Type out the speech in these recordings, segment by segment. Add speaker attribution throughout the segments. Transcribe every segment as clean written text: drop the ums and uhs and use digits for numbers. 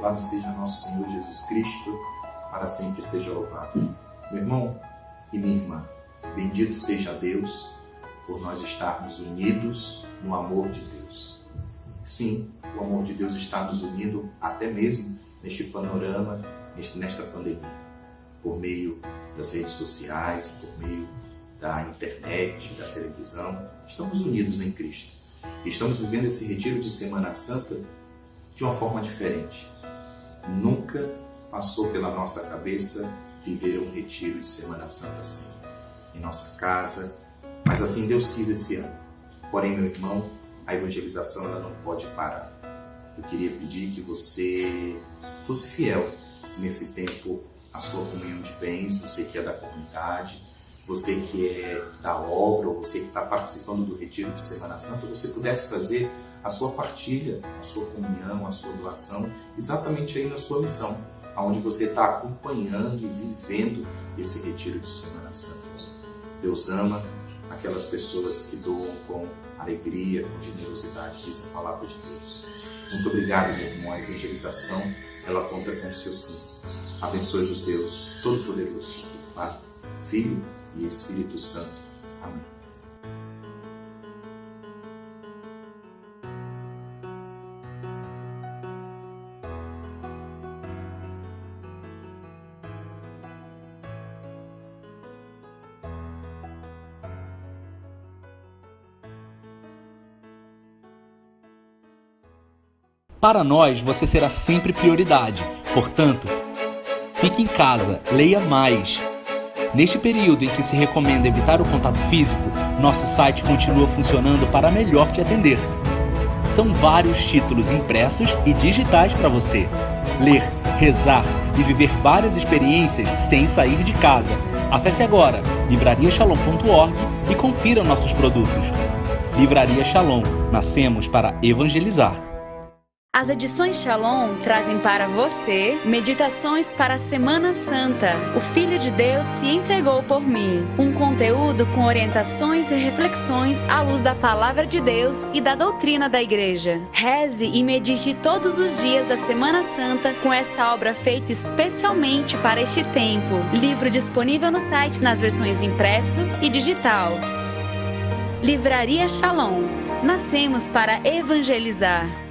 Speaker 1: Louvado seja nosso Senhor Jesus Cristo, para sempre seja louvado. Meu irmão e minha irmã, bendito seja Deus por nós estarmos unidos no amor de Deus. Sim, o amor de Deus está nos unindo até mesmo neste panorama, nesta pandemia, por meio das redes sociais, por meio da internet, da televisão. Estamos unidos em Cristo. Estamos vivendo esse retiro de Semana Santa de uma forma diferente. Nunca passou pela nossa cabeça viver um retiro de Semana Santa assim, em nossa casa, mas assim Deus quis esse ano. Porém, meu irmão, a evangelização ela não pode parar. Eu queria pedir que você fosse fiel nesse tempo à sua comunhão de bens, você que é da comunidade, você que é da obra, ou você que está participando do retiro de Semana Santa, você pudesse fazer a sua partilha, a sua comunhão, a sua doação, exatamente aí na sua missão, onde você está acompanhando e vivendo esse retiro de Semana Santa. Deus ama aquelas pessoas que doam com alegria, com generosidade, diz a palavra de Deus. Muito obrigado, meu irmão. A evangelização, ela conta com o seu sim. Abençoe-vos Deus Todo-Poderoso, Pai, Filho e Espírito Santo. Amém.
Speaker 2: Para nós, você será sempre prioridade. Portanto, fique em casa, leia mais. Neste período em que se recomenda evitar o contato físico, nosso site continua funcionando para melhor te atender. São vários títulos impressos e digitais para você ler, rezar e viver várias experiências sem sair de casa. Acesse agora livrariashalom.org e confira nossos produtos. Livraria Shalom, nascemos para evangelizar.
Speaker 3: As edições Shalom trazem para você meditações para a Semana Santa. O Filho de Deus se entregou por mim. Um conteúdo com orientações e reflexões à luz da Palavra de Deus e da doutrina da Igreja. Reze e medite todos os dias da Semana Santa com esta obra feita especialmente para este tempo. Livro disponível no site nas versões impresso e digital. Livraria Shalom. Nascemos para evangelizar.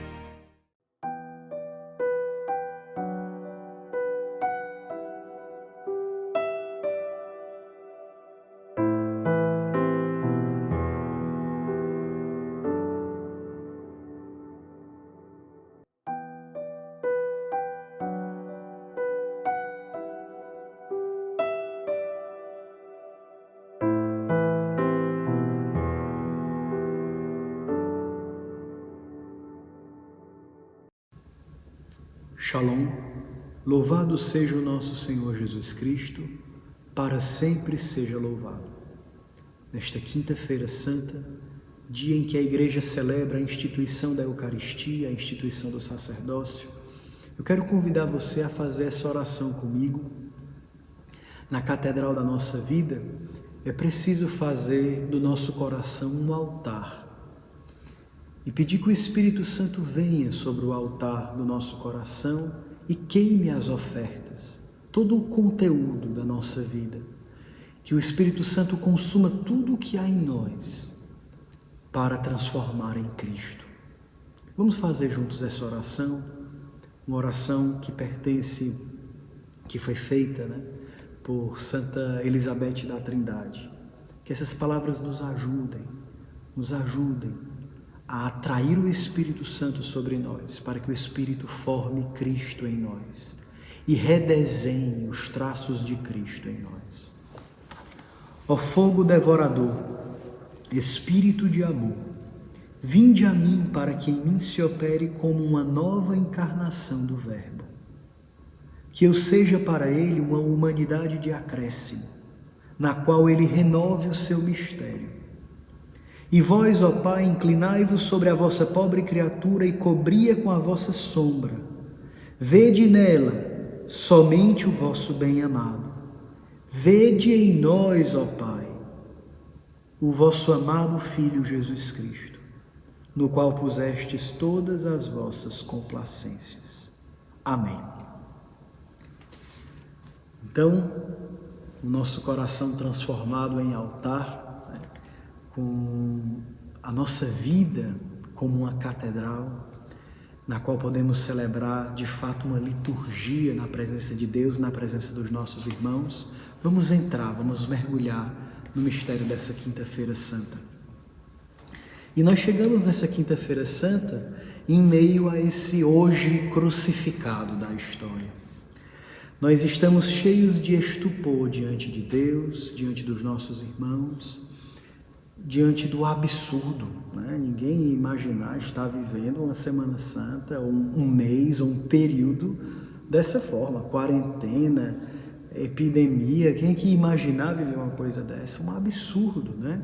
Speaker 4: Shalom, louvado seja o nosso Senhor Jesus Cristo, para sempre seja louvado. Nesta quinta-feira santa, dia em que a Igreja celebra a instituição da Eucaristia, a instituição do sacerdócio, eu quero convidar você a fazer essa oração comigo. Na catedral da nossa vida, é preciso fazer do nosso coração um altar e pedir que o Espírito Santo venha sobre o altar do nosso coração e queime as ofertas, todo o conteúdo da nossa vida. Que o Espírito Santo consuma tudo o que há em nós para transformar em Cristo. Vamos fazer juntos essa oração, uma oração que foi feita, por Santa Elizabeth da Trindade. Que essas palavras nos ajudem a atrair o Espírito Santo sobre nós, para que o Espírito forme Cristo em nós e redesenhe os traços de Cristo em nós. Ó fogo devorador, Espírito de amor, vinde a mim para que em mim se opere como uma nova encarnação do Verbo. Que eu seja para ele uma humanidade de acréscimo, na qual ele renove o seu mistério. E vós, ó Pai, inclinai-vos sobre a vossa pobre criatura e cobri-a com a vossa sombra. Vede nela somente o vosso bem-amado. Vede em nós, ó Pai, o vosso amado Filho Jesus Cristo, no qual pusestes todas as vossas complacências. Amém. Então, o nosso coração transformado em altar, né, com a nossa vida como uma catedral, na qual podemos celebrar de fato uma liturgia na presença de Deus, na presença dos nossos irmãos, vamos entrar, vamos mergulhar no mistério dessa Quinta-feira Santa. E nós chegamos nessa Quinta-feira Santa em meio a esse hoje crucificado da história. Nós estamos cheios de estupor diante de Deus, diante dos nossos irmãos, diante do absurdo, né? Ninguém ia imaginar estar vivendo uma Semana Santa, ou um mês, ou um período dessa forma, quarentena, epidemia. Quem é que ia imaginar viver uma coisa dessa? Um absurdo, né?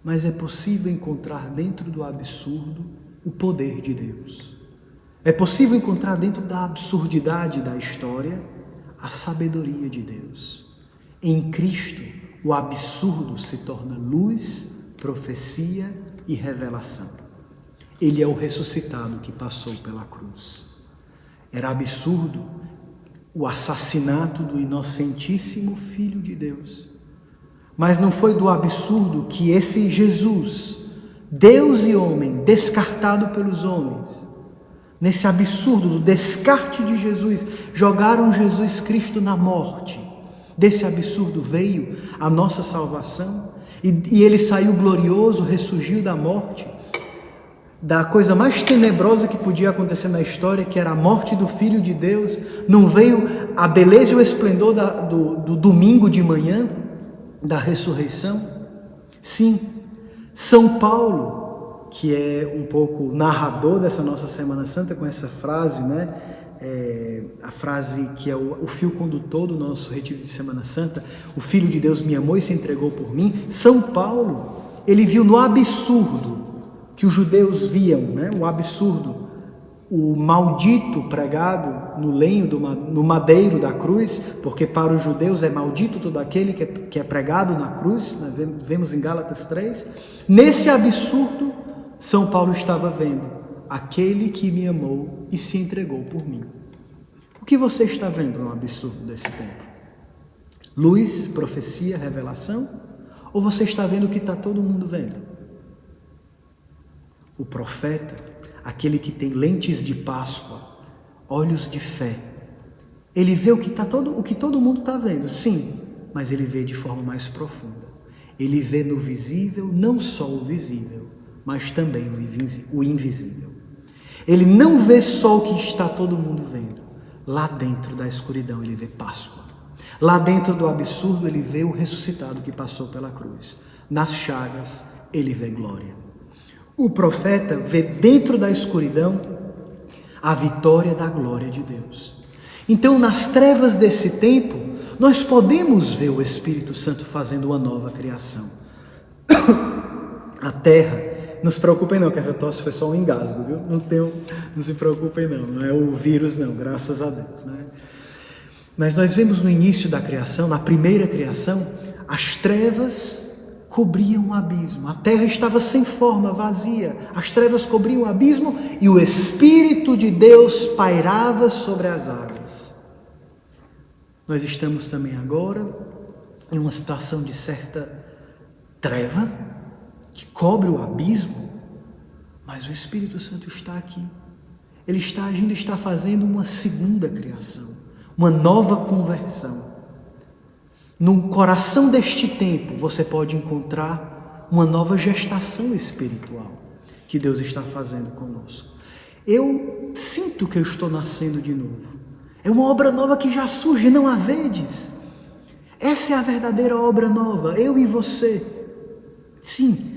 Speaker 4: Mas é possível encontrar dentro do absurdo o poder de Deus. É possível encontrar dentro da absurdidade da história a sabedoria de Deus. Em Cristo, o absurdo se torna luz, profecia e revelação. Ele é o ressuscitado que passou pela cruz. Era absurdo o assassinato do inocentíssimo Filho de Deus. Mas não foi do absurdo que esse Jesus, Deus e homem, descartado pelos homens, nesse absurdo do descarte de Jesus, jogaram Jesus Cristo na morte. Desse absurdo veio a nossa salvação e ele saiu glorioso, ressurgiu da morte, da coisa mais tenebrosa que podia acontecer na história, que era a morte do Filho de Deus. Não veio a beleza e o esplendor do domingo de manhã, da ressurreição? Sim, São Paulo, que é um pouco narrador dessa nossa Semana Santa, com essa frase, né? A frase que é o fio condutor do nosso retiro de Semana Santa: o Filho de Deus me amou e se entregou por mim. São Paulo, ele viu no absurdo que os judeus viam, né? O absurdo, o maldito pregado no lenho, no madeiro da cruz, porque para os judeus é maldito todo aquele que é pregado na cruz, nós vemos em Gálatas 3. Nesse absurdo, São Paulo estava vendo aquele que me amou e se entregou por mim. O que você está vendo no absurdo desse tempo? Luz, profecia, revelação? Ou você está vendo o que está todo mundo vendo? O profeta, aquele que tem lentes de Páscoa, olhos de fé, ele vê o que todo mundo está vendo, sim, mas ele vê de forma mais profunda. Ele vê no visível não só o visível, mas também o invisível. Ele não vê só o que está todo mundo vendo. Lá dentro da escuridão ele vê Páscoa. Lá dentro do absurdo ele vê o ressuscitado que passou pela cruz. Nas chagas ele vê glória. O profeta vê dentro da escuridão a vitória da glória de Deus. Então, nas trevas desse tempo, nós podemos ver o Espírito Santo fazendo uma nova criação. A terra, não se preocupem não, que essa tosse foi só um engasgo, viu? Não se preocupem não é o vírus não, graças a Deus, né? Mas nós vemos no início da criação, na primeira criação, as trevas cobriam o abismo, a terra estava sem forma, vazia, as trevas cobriam o abismo e o Espírito de Deus pairava sobre as águas. Nós estamos também agora em uma situação de certa treva, que cobre o abismo, mas o Espírito Santo está aqui. Ele está agindo, está fazendo uma segunda criação, uma nova conversão. No coração deste tempo, você pode encontrar uma nova gestação espiritual que Deus está fazendo conosco. Eu sinto que eu estou nascendo de novo. É uma obra nova que já surge, não a vedes? Essa é a verdadeira obra nova, eu e você. Sim.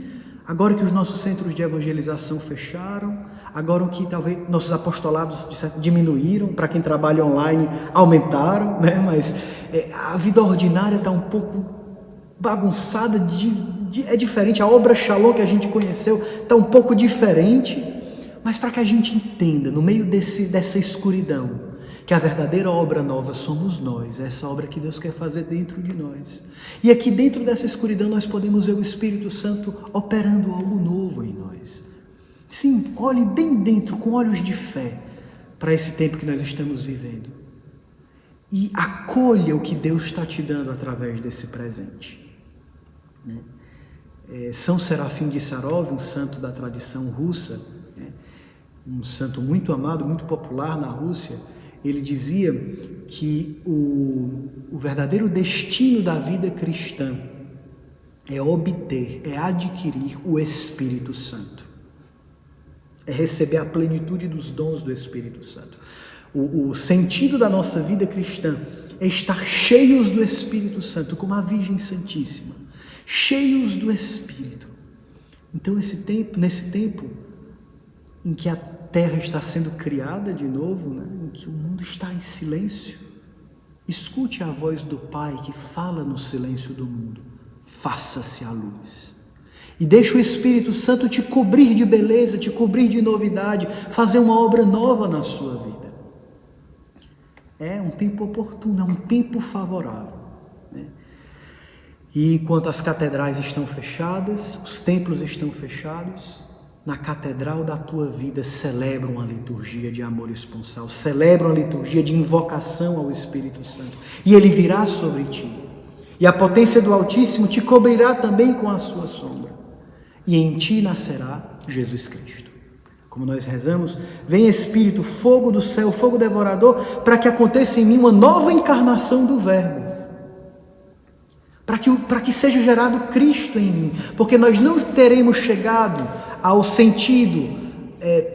Speaker 4: Agora que os nossos centros de evangelização fecharam, agora que talvez nossos apostolados diminuíram, para quem trabalha online aumentaram, né? Mas a vida ordinária está um pouco bagunçada, é diferente, a obra Shalom que a gente conheceu está um pouco diferente, mas para que a gente entenda, no meio dessa escuridão, que a verdadeira obra nova somos nós, essa obra que Deus quer fazer dentro de nós. E aqui dentro dessa escuridão nós podemos ver o Espírito Santo operando algo novo em nós. Sim, olhe bem dentro, com olhos de fé. para esse tempo que nós estamos vivendo. E acolha o que Deus está te dando através desse presente. São Serafim de Sarov, um santo da tradição russa, um santo muito amado, muito popular na Rússia, ele dizia que o verdadeiro destino da vida cristã é obter, é adquirir o Espírito Santo. É receber a plenitude dos dons do Espírito Santo. O sentido da nossa vida cristã é estar cheios do Espírito Santo, como a Virgem Santíssima, cheios do Espírito. Então, nesse tempo em que a terra está sendo criada de novo, em que o mundo está em silêncio, escute a voz do Pai que fala no silêncio do mundo: faça-se a luz. E deixa o Espírito Santo te cobrir de beleza, te cobrir de novidade, fazer uma obra nova na sua vida. É um tempo oportuno, é um tempo favorável. E enquanto as catedrais estão fechadas, os templos estão fechados, na catedral da tua vida celebram a liturgia de amor esponsal, celebram a liturgia de invocação ao Espírito Santo. E ele virá sobre ti. E a potência do Altíssimo te cobrirá também com a sua sombra. E em ti nascerá Jesus Cristo. Como nós rezamos, vem Espírito, fogo do céu, fogo devorador, para que aconteça em mim uma nova encarnação do Verbo. Para que seja gerado Cristo em mim. Porque nós não teremos chegado ao sentido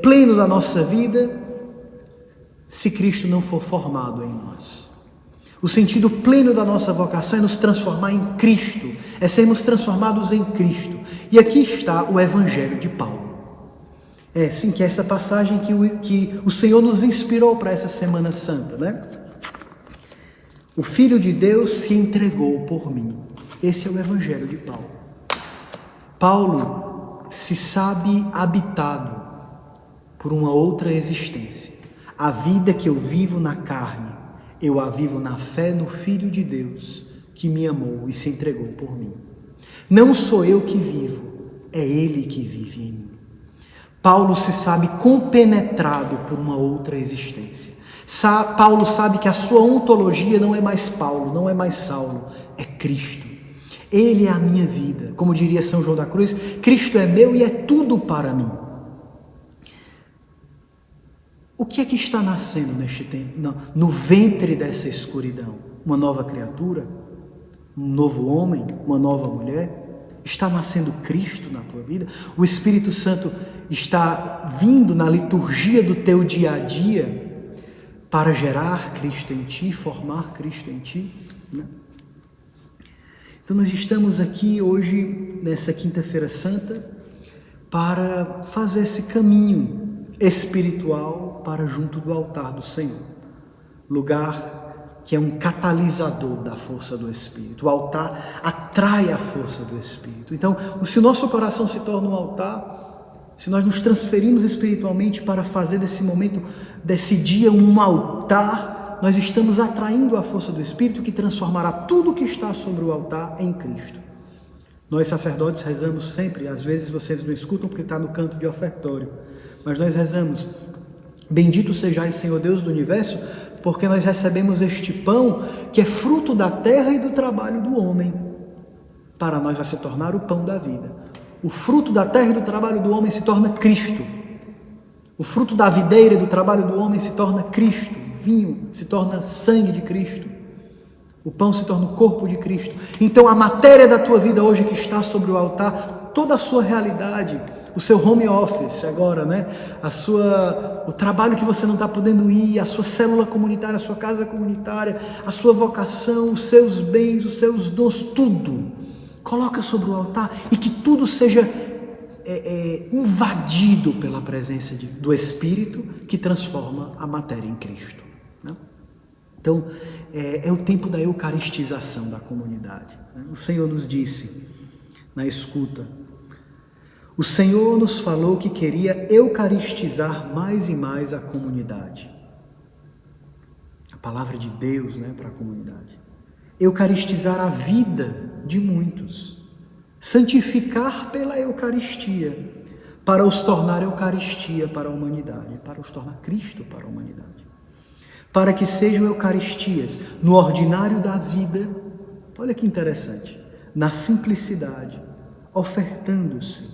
Speaker 4: pleno da nossa vida se Cristo não for formado em nós. O sentido pleno da nossa vocação é nos transformar em Cristo, é sermos transformados em Cristo. E aqui está o Evangelho de Paulo. Sim, que é essa passagem que o Senhor nos inspirou para essa Semana Santa, O Filho de Deus se entregou por mim. Esse é o Evangelho de Paulo. Paulo se sabe habitado por uma outra existência. A vida que eu vivo na carne, eu a vivo na fé no Filho de Deus, que me amou e se entregou por mim. Não sou eu que vivo, é Ele que vive em mim. Paulo se sabe compenetrado por uma outra existência. Paulo sabe que a sua ontologia não é mais Paulo, não é mais Saulo, é Cristo. Ele é a minha vida. Como diria São João da Cruz, Cristo é meu e é tudo para mim. O que é que está nascendo neste tempo? No ventre dessa escuridão? Uma nova criatura? Um novo homem? Uma nova mulher? Está nascendo Cristo na tua vida? O Espírito Santo está vindo na liturgia do teu dia a dia para gerar Cristo em ti, formar Cristo em ti? Então nós estamos aqui hoje, nessa quinta-feira santa, para fazer esse caminho espiritual para junto do altar do Senhor. Lugar que é um catalisador da força do Espírito. O altar atrai a força do Espírito. Então, se o nosso coração se torna um altar, se nós nos transferimos espiritualmente para fazer desse momento, desse dia, um altar, nós estamos atraindo a força do Espírito que transformará tudo que está sobre o altar em Cristo. Nós sacerdotes rezamos sempre, às vezes vocês não escutam porque está no canto de ofertório, mas nós rezamos: bendito sejais, Senhor Deus do Universo, porque nós recebemos este pão que é fruto da terra e do trabalho do homem. Para nós vai se tornar o pão da vida. O fruto da terra e do trabalho do homem se torna Cristo. O fruto da videira e do trabalho do homem se torna Cristo. O vinho se torna sangue de Cristo. O pão se torna o corpo de Cristo. Então a matéria da tua vida hoje que está sobre o altar, toda a sua realidade, o seu home office agora, o trabalho que você não está podendo ir, a sua célula comunitária, a sua casa comunitária, a sua vocação, os seus bens, os seus dons, tudo, coloca sobre o altar e que tudo seja invadido pela presença do Espírito que transforma a matéria em Cristo. Então, é o tempo da eucaristização da comunidade. O Senhor nos disse na escuta, o Senhor nos falou que queria eucaristizar mais e mais a comunidade. A palavra de Deus, para a comunidade. Eucaristizar a vida de muitos. Santificar pela Eucaristia. para os tornar Eucaristia para a humanidade, para os tornar Cristo para a humanidade. Para que sejam Eucaristias no ordinário da vida, olha que interessante, na simplicidade, ofertando-se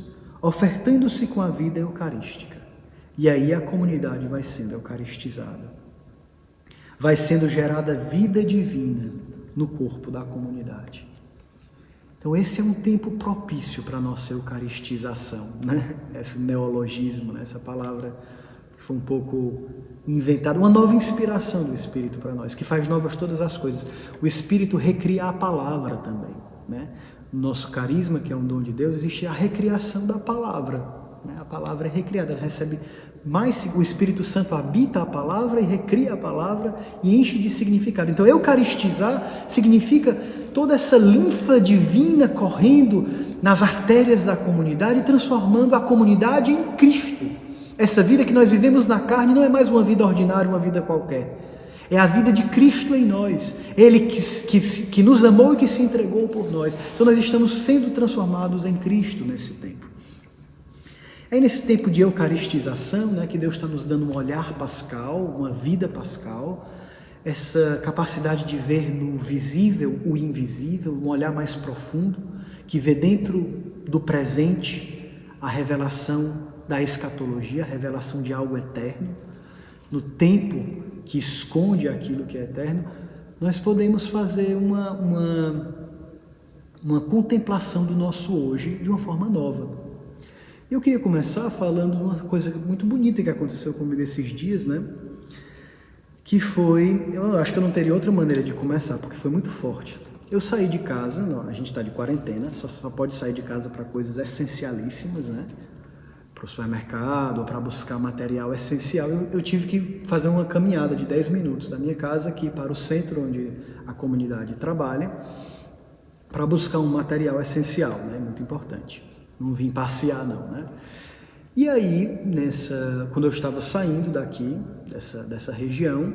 Speaker 4: com a vida eucarística. E aí a comunidade vai sendo eucaristizada. Vai sendo gerada vida divina no corpo da comunidade. Então esse é um tempo propício para a nossa eucaristização, né? Esse neologismo, né? Essa palavra que foi um pouco inventada, uma nova inspiração do Espírito para nós, que faz novas todas as coisas. O Espírito recria a palavra também, né? No nosso carisma, que é um dom de Deus, existe a recriação da palavra, né? A palavra é recriada, ela recebe mais, o Espírito Santo habita a palavra e recria a palavra e enche de significado. Então, eucaristizar significa toda essa linfa divina correndo nas artérias da comunidade, transformando a comunidade em Cristo. Essa vida que nós vivemos na carne não é mais uma vida ordinária, uma vida qualquer. É a vida de Cristo em nós. Ele que nos amou e que se entregou por nós. Então, nós estamos sendo transformados em Cristo nesse tempo. É nesse tempo de eucaristização, né, que Deus está nos dando um olhar pascal, uma vida pascal, essa capacidade de ver no visível o invisível, um olhar mais profundo, que vê dentro do presente a revelação da escatologia, a revelação de algo eterno, no tempo que esconde aquilo que é eterno. Nós podemos fazer uma contemplação do nosso hoje de uma forma nova. Eu queria começar falando de uma coisa muito bonita que aconteceu comigo esses dias, né? Que foi, eu acho que eu não teria outra maneira de começar, porque foi muito forte. Eu saí de casa, a gente está de quarentena, só pode sair de casa para coisas essencialíssimas, né? Para o supermercado, ou para buscar material essencial. Eu tive que fazer uma caminhada de 10 minutos da minha casa aqui para o centro onde a comunidade trabalha, para buscar um material essencial, né? Muito importante. Não vim passear não, né? E aí, quando eu estava saindo daqui, dessa região,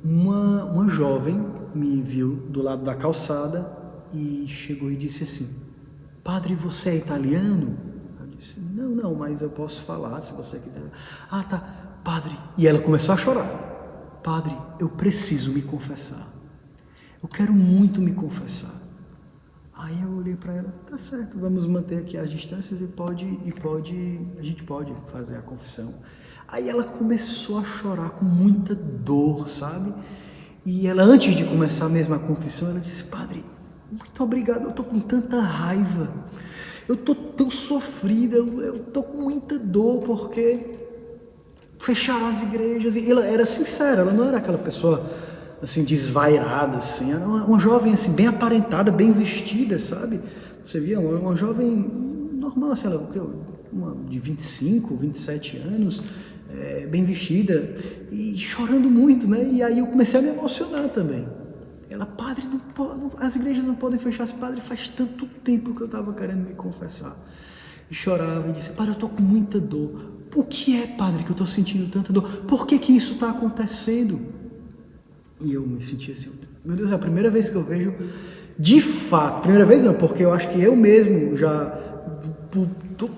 Speaker 4: uma jovem me viu do lado da calçada e chegou e disse assim: "Padre, você é italiano?" Eu disse: não, mas eu posso falar se você quiser. "Ah, tá, padre." E ela começou a chorar. "Padre, eu preciso me confessar. Eu quero muito me confessar." Aí eu olhei para ela: "Tá certo, vamos manter aqui as distâncias a gente pode fazer a confissão." Aí ela começou a chorar com muita dor, sabe? E ela, antes de começar mesmo a confissão, ela disse: "Padre, muito obrigado, eu tô com tanta raiva, eu tô tão sofrida, eu tô com muita dor porque fecharam as igrejas." E ela era sincera, ela não era aquela pessoa assim, desvairada, assim, era uma jovem, assim, bem aparentada, bem vestida, sabe? Você via uma jovem normal, assim, uma de 25, 27 anos, bem vestida, e chorando muito, né? E aí eu comecei a me emocionar também. Ela: "Padre, as igrejas não podem fechar. Esse padre, faz tanto tempo que eu estava querendo me confessar." E chorava e disse: "Padre, eu estou com muita dor." "O que é, padre, que eu estou sentindo tanta dor? Por que isso está acontecendo?" E eu me senti assim: meu Deus, é a primeira vez que eu vejo, de fato, primeira vez não, porque eu acho que eu mesmo já,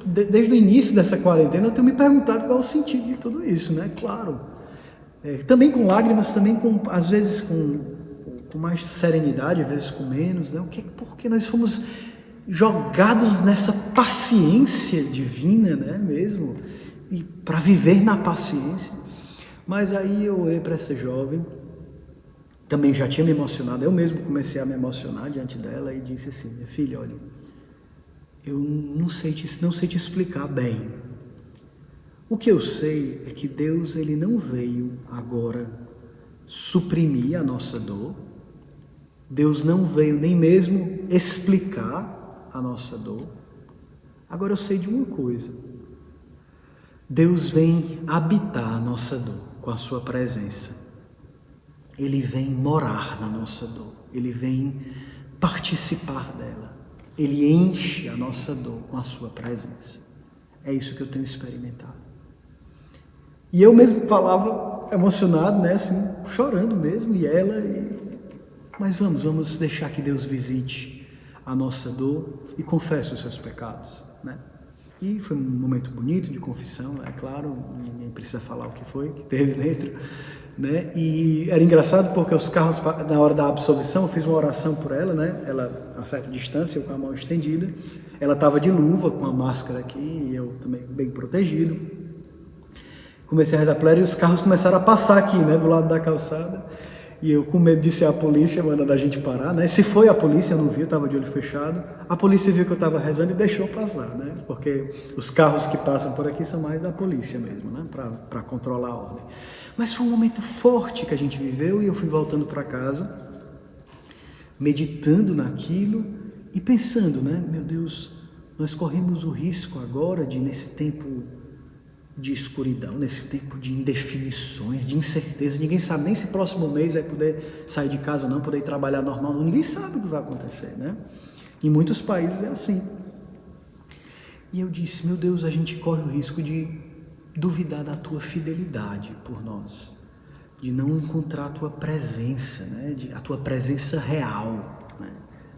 Speaker 4: desde o início dessa quarentena, eu tenho me perguntado qual é o sentido de tudo isso, né? Claro, também com lágrimas, também às vezes com mais serenidade, às vezes com menos, né? Porque nós fomos jogados nessa paciência divina, né? Mesmo, e para viver na paciência. Mas aí eu olhei para essa jovem, também já tinha me emocionado, eu mesmo comecei a me emocionar diante dela e disse assim: "Minha filha, olha, eu não sei te explicar bem. O que eu sei é que Deus, ele não veio agora suprimir a nossa dor. Deus não veio nem mesmo explicar a nossa dor. Agora eu sei de uma coisa: Deus vem habitar a nossa dor com a sua presença. Ele vem morar na nossa dor, Ele vem participar dela, Ele enche a nossa dor com a sua presença." É isso que eu tenho experimentado. E eu mesmo falava emocionado, né, assim, chorando mesmo, mas vamos deixar que Deus visite a nossa dor e confesse os seus pecados, né? E foi um momento bonito de confissão, é claro, ninguém precisa falar o que foi, que teve dentro, né? E era engraçado porque os carros, na hora da absolvição, eu fiz uma oração por ela, né? Ela a certa distância, eu com a mão estendida, ela estava de luva, com a máscara aqui, e eu também bem protegido. Comecei a rezar por ela e os carros começaram a passar aqui, né? Do lado da calçada. E eu com medo de ser a polícia, mandando a gente parar, né? Se foi a polícia, eu não vi, eu estava de olho fechado. A polícia viu que eu estava rezando e deixou passar, né? Porque os carros que passam por aqui são mais da polícia mesmo, né? Para controlar a ordem. Mas foi um momento forte que a gente viveu e eu fui voltando para casa, meditando naquilo e pensando, né? Meu Deus, nós corremos o risco agora de, nesse tempo de escuridão, nesse tempo de indefinições, de incerteza, ninguém sabe nem se próximo mês vai poder sair de casa ou não, poder ir trabalhar normal, ninguém sabe o que vai acontecer, né? Em muitos países é assim. E eu disse, meu Deus, a gente corre o risco de duvidar da tua fidelidade por nós, de não encontrar a tua presença, né? A tua presença real, né?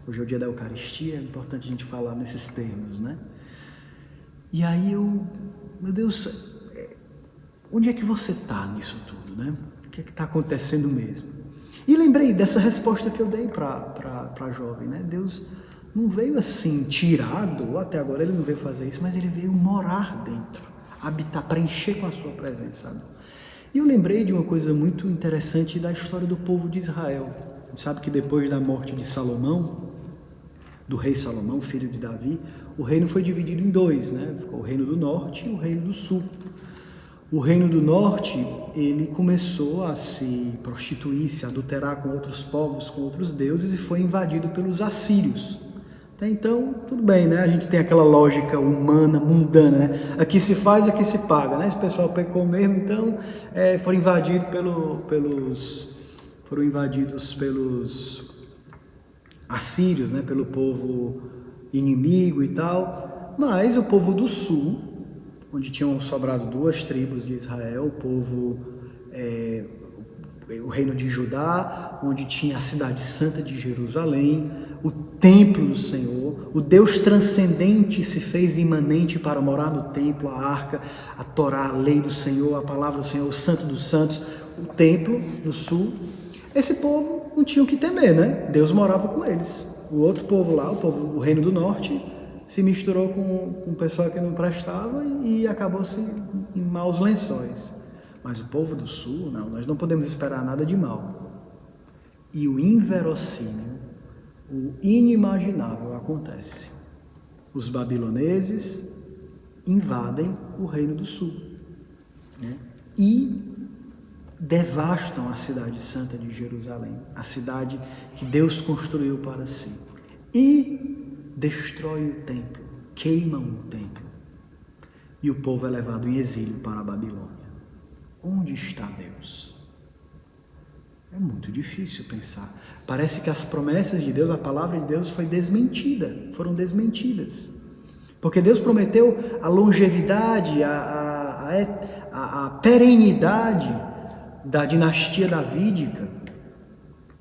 Speaker 4: Hoje é o dia da Eucaristia, é importante a gente falar nesses termos, né? E aí meu Deus, onde é que você está nisso tudo, né? O que é que está acontecendo mesmo? E lembrei dessa resposta que eu dei para a jovem, né? Deus não veio assim tirado, ou até agora ele não veio fazer isso, mas ele veio morar dentro, habitar, preencher com a sua presença. E eu lembrei de uma coisa muito interessante da história do povo de Israel. A gente sabe que depois da morte de Salomão, do rei Salomão, filho de Davi, o reino foi dividido em dois, né? Ficou o reino do norte e o reino do sul. O reino do norte, ele começou a se prostituir, se adulterar com outros povos, com outros deuses e foi invadido pelos assírios. Até então, tudo bem, né? A gente tem aquela lógica humana, mundana, né? Aqui se faz, aqui se paga, né? Esse pessoal pecou mesmo, então foram invadidos pelos assírios, né? Pelo povo inimigo e tal. Mas o povo do sul, onde tinham sobrado 2 tribos de Israel, o reino de Judá, onde tinha a cidade santa de Jerusalém, o templo do Senhor, o Deus transcendente se fez imanente para morar no templo, a arca, a Torá, a lei do Senhor, a palavra do Senhor, o santo dos santos, o templo no sul. Esse povo não tinha o que temer, né? Deus morava com eles. O outro povo lá, o reino do norte, se misturou com um pessoal que não prestava e acabou-se em maus lençóis. Mas o povo do sul, não, nós não podemos esperar nada de mal. E o inverossímil, o inimaginável acontece. Os babiloneses invadem o reino do sul, né? E devastam a cidade santa de Jerusalém, a cidade que Deus construiu para si. E destrói o templo, queimam o templo. E o povo é levado em exílio para a Babilônia. Onde está Deus? É muito difícil pensar. Parece que as promessas de Deus, a palavra de Deus foram desmentidas. Porque Deus prometeu a longevidade, a perenidade da dinastia davídica,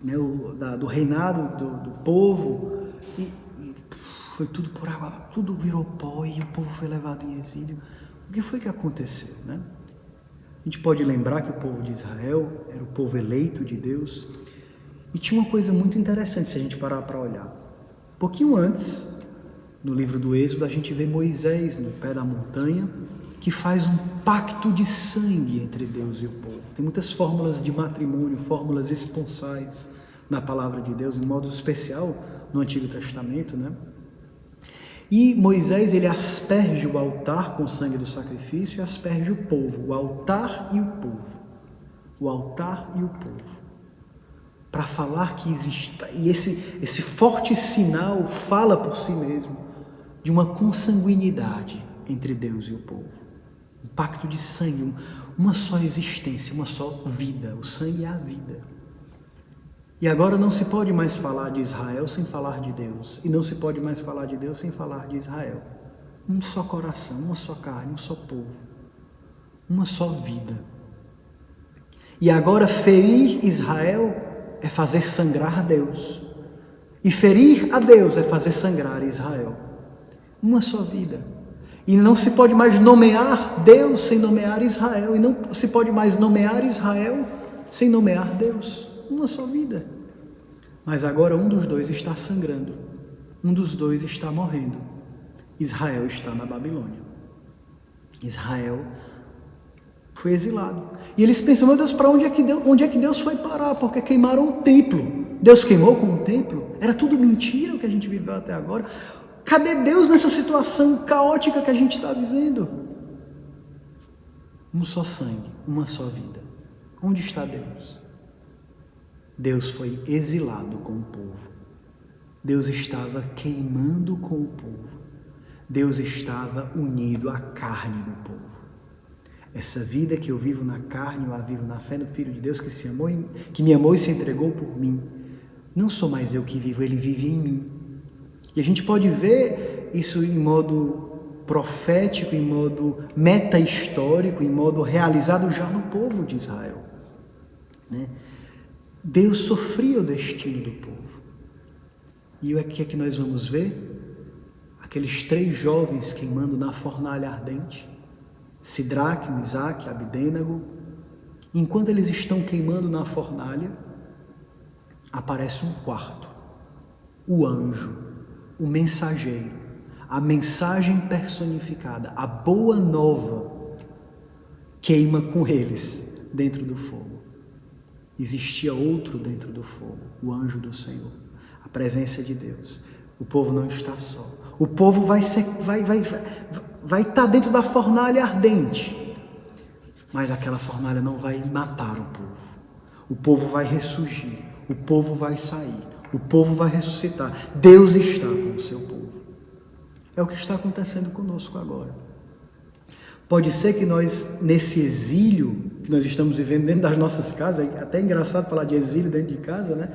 Speaker 4: né, do reinado do povo, e foi tudo por água, tudo virou pó e o povo foi levado em exílio. O que foi que aconteceu, né? A gente pode lembrar que o povo de Israel era o povo eleito de Deus e tinha uma coisa muito interessante se a gente parar para olhar. Um pouquinho antes, no livro do Êxodo, a gente vê Moisés no pé da montanha que faz um pacto de sangue entre Deus e o povo. Tem muitas fórmulas de matrimônio, fórmulas esponsais na palavra de Deus, em modo especial no Antigo Testamento, né? E Moisés, ele asperge o altar com o sangue do sacrifício e asperge o povo, o altar e o povo. O altar e o povo. Para falar que existe, e esse forte sinal fala por si mesmo de uma consanguinidade entre Deus e o povo. Um pacto de sangue, uma só existência, uma só vida. O sangue é a vida. E agora não se pode mais falar de Israel sem falar de Deus. E não se pode mais falar de Deus sem falar de Israel. Um só coração, uma só carne, um só povo. Uma só vida. E agora ferir Israel é fazer sangrar a Deus. E ferir a Deus é fazer sangrar Israel. Uma só vida. E não se pode mais nomear Deus sem nomear Israel. E não se pode mais nomear Israel sem nomear Deus. Uma só vida. Mas agora um dos dois está sangrando. Um dos dois está morrendo. Israel está na Babilônia. Israel foi exilado. E eles pensam, meu Deus, para onde é que Deus foi parar? Porque queimaram o templo. Deus queimou com o templo? Era tudo mentira o que a gente viveu até agora? Cadê Deus nessa situação caótica que a gente está vivendo? Um só sangue, uma só vida. Onde está Deus? Deus foi exilado com o povo. Deus estava queimando com o povo. Deus estava unido à carne do povo. Essa vida que eu vivo na carne, eu a vivo na fé no Filho de Deus que me amou e se entregou por mim. Não sou mais eu que vivo, Ele vive em mim. E a gente pode ver isso em modo profético, em modo meta-histórico, em modo realizado já no povo de Israel. Né? Deus sofria o destino do povo. E o que é que nós vamos ver? Aqueles 3 jovens queimando na fornalha ardente, Sidraque, Misaque, Abdênego. Enquanto eles estão queimando na fornalha, aparece um quarto, o anjo, o mensageiro, a mensagem personificada, a boa nova, queima com eles dentro do fogo. Existia outro dentro do fogo, o anjo do Senhor, a presença de Deus. O povo não está só. O povo vai estar dentro da fornalha ardente, mas aquela fornalha não vai matar o povo. O povo vai ressurgir, o povo vai sair, o povo vai ressuscitar. Deus está com o seu povo. É o que está acontecendo conosco agora. Pode ser que nós, nesse exílio que nós estamos vivendo dentro das nossas casas, é até engraçado falar de exílio dentro de casa, né?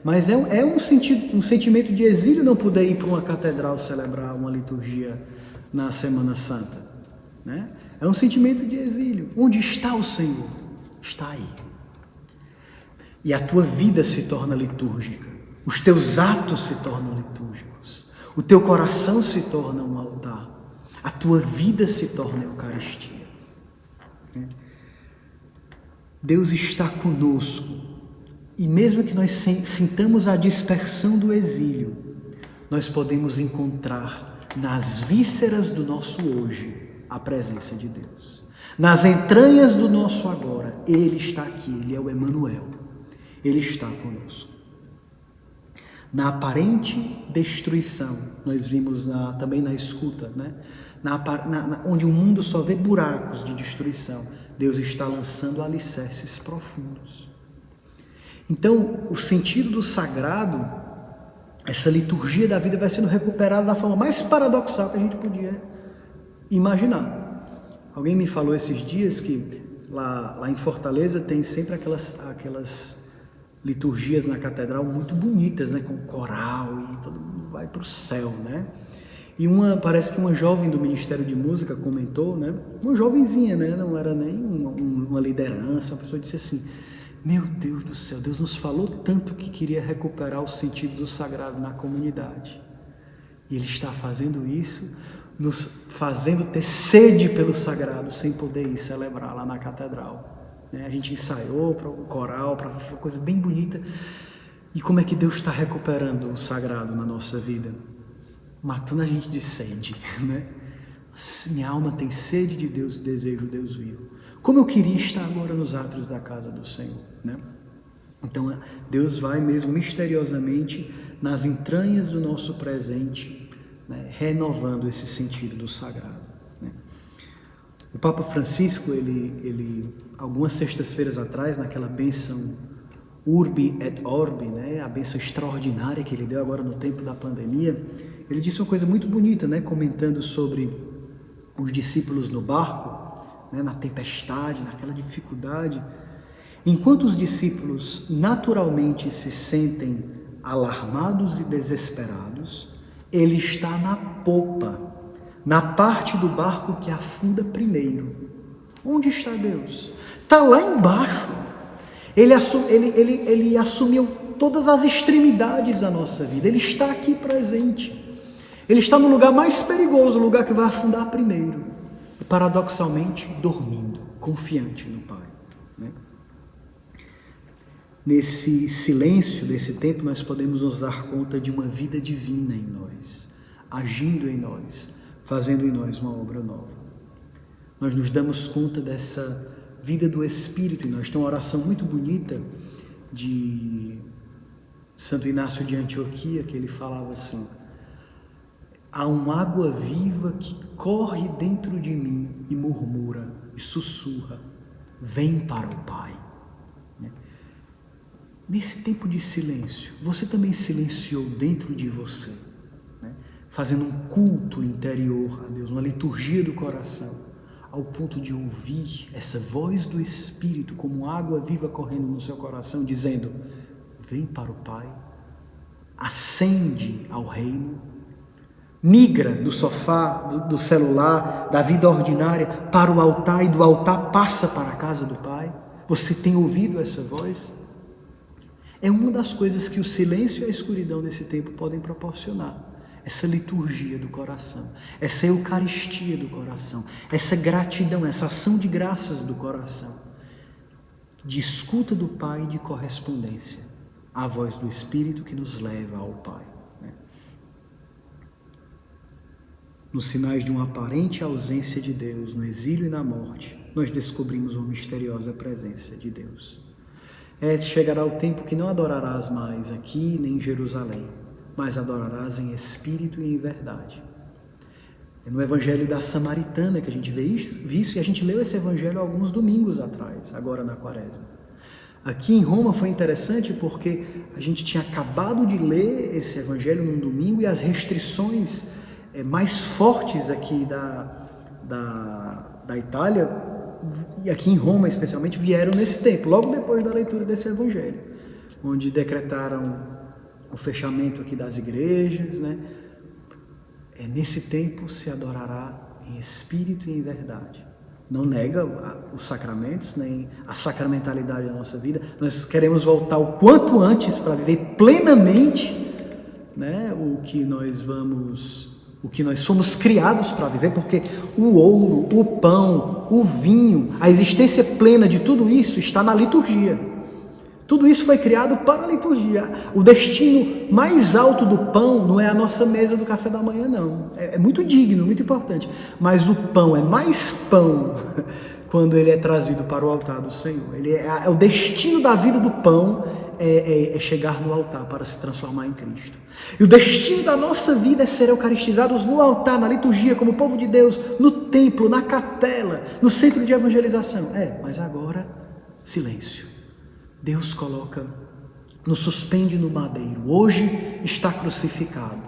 Speaker 4: Mas é um sentimento de exílio não poder ir para uma catedral celebrar uma liturgia na Semana Santa, né? É um sentimento de exílio. Onde está o Senhor? Está aí. E a tua vida se torna litúrgica. Os teus atos se tornam litúrgicos. O teu coração se torna um altar. A tua vida se torna Eucaristia. Deus está conosco. E mesmo que nós sintamos a dispersão do exílio, nós podemos encontrar nas vísceras do nosso hoje a presença de Deus. Nas entranhas do nosso agora, Ele está aqui, Ele é o Emanuel. Ele está conosco. Na aparente destruição, nós vimos também na escuta, né? Onde o mundo só vê buracos de destruição, Deus está lançando alicerces profundos. Então, o sentido do sagrado, essa liturgia da vida vai sendo recuperada da forma mais paradoxal que a gente podia imaginar. Alguém me falou esses dias que lá em Fortaleza tem sempre aquelas liturgias na catedral muito bonitas, né, com coral e todo mundo vai para o céu, né? E parece que uma jovem do Ministério de Música comentou, né, uma jovenzinha, né, não era nem uma liderança, uma pessoa disse assim: meu Deus do céu, Deus nos falou tanto que queria recuperar o sentido do sagrado na comunidade. E Ele está fazendo isso, nos fazendo ter sede pelo sagrado, sem poder ir celebrar lá na catedral. A gente ensaiou para o coral, para uma coisa bem bonita. E como é que Deus está recuperando o sagrado na nossa vida? Matando a gente de sede, né? Minha alma tem sede de Deus e desejo Deus vivo. Como eu queria estar agora nos átrios da casa do Senhor, né? Então, Deus vai mesmo misteriosamente nas entranhas do nosso presente, né, renovando esse sentido do sagrado, né? O Papa Francisco, ele algumas sextas-feiras atrás, naquela bênção Urbi et Orbi, né, a bênção extraordinária que ele deu agora no tempo da pandemia, ele disse uma coisa muito bonita, né, comentando sobre os discípulos no barco, na tempestade, naquela dificuldade. Enquanto os discípulos naturalmente se sentem alarmados e desesperados, ele está na popa, na parte do barco que afunda primeiro. Onde está Deus? Está lá embaixo. Ele assumiu todas as extremidades da nossa vida. Ele está aqui presente. Ele está no lugar mais perigoso, o lugar que vai afundar primeiro. E paradoxalmente, dormindo, confiante no Pai. Né? Nesse silêncio desse tempo, nós podemos nos dar conta de uma vida divina em nós, agindo em nós, fazendo em nós uma obra nova. Nós nos damos conta dessa vida do Espírito em nós. Tem uma oração muito bonita de Santo Inácio de Antioquia, que ele falava assim: há uma água viva que corre dentro de mim e murmura e sussurra, vem para o Pai. Nesse tempo de silêncio, você também silenciou dentro de você, né? Fazendo um culto interior a Deus, uma liturgia do coração, ao ponto de ouvir essa voz do Espírito como água viva correndo no seu coração, dizendo, vem para o Pai, ascende ao reino, migra do sofá, do celular, da vida ordinária para o altar e do altar passa para a casa do Pai. Você tem ouvido essa voz? É uma das coisas que o silêncio e a escuridão desse tempo podem proporcionar. Essa liturgia do coração, essa eucaristia do coração, essa gratidão, essa ação de graças do coração, de escuta do Pai e de correspondência à voz do Espírito que nos leva ao Pai. Nos sinais de uma aparente ausência de Deus, no exílio e na morte, nós descobrimos uma misteriosa presença de Deus. Chegará o tempo que não adorarás mais aqui nem em Jerusalém, mas adorarás em espírito e em verdade. É no Evangelho da Samaritana que a gente vê isso, e a gente leu esse Evangelho alguns domingos atrás, agora na Quaresma. Aqui em Roma foi interessante porque a gente tinha acabado de ler esse Evangelho num domingo e as restrições mais fortes aqui da Itália, e aqui em Roma especialmente, vieram nesse tempo, logo depois da leitura desse Evangelho, onde decretaram o fechamento aqui das igrejas, né? Nesse tempo se adorará em espírito e em verdade. Não nega os sacramentos, nem a sacramentalidade da nossa vida. Nós queremos voltar o quanto antes para viver plenamente, né, o que nós fomos criados para viver, porque o ouro, o pão, o vinho, a existência plena de tudo isso está na liturgia. Tudo isso foi criado para a liturgia. O destino mais alto do pão não é a nossa mesa do café da manhã, não. É muito digno, muito importante. Mas o pão é mais pão quando ele é trazido para o altar do Senhor. O destino da vida do pão é chegar no altar para se transformar em Cristo. E o destino da nossa vida é ser eucaristizados no altar, na liturgia, como povo de Deus, no templo, na capela, no centro de evangelização. Mas agora, silêncio. Deus nos suspende no madeiro. Hoje está crucificado,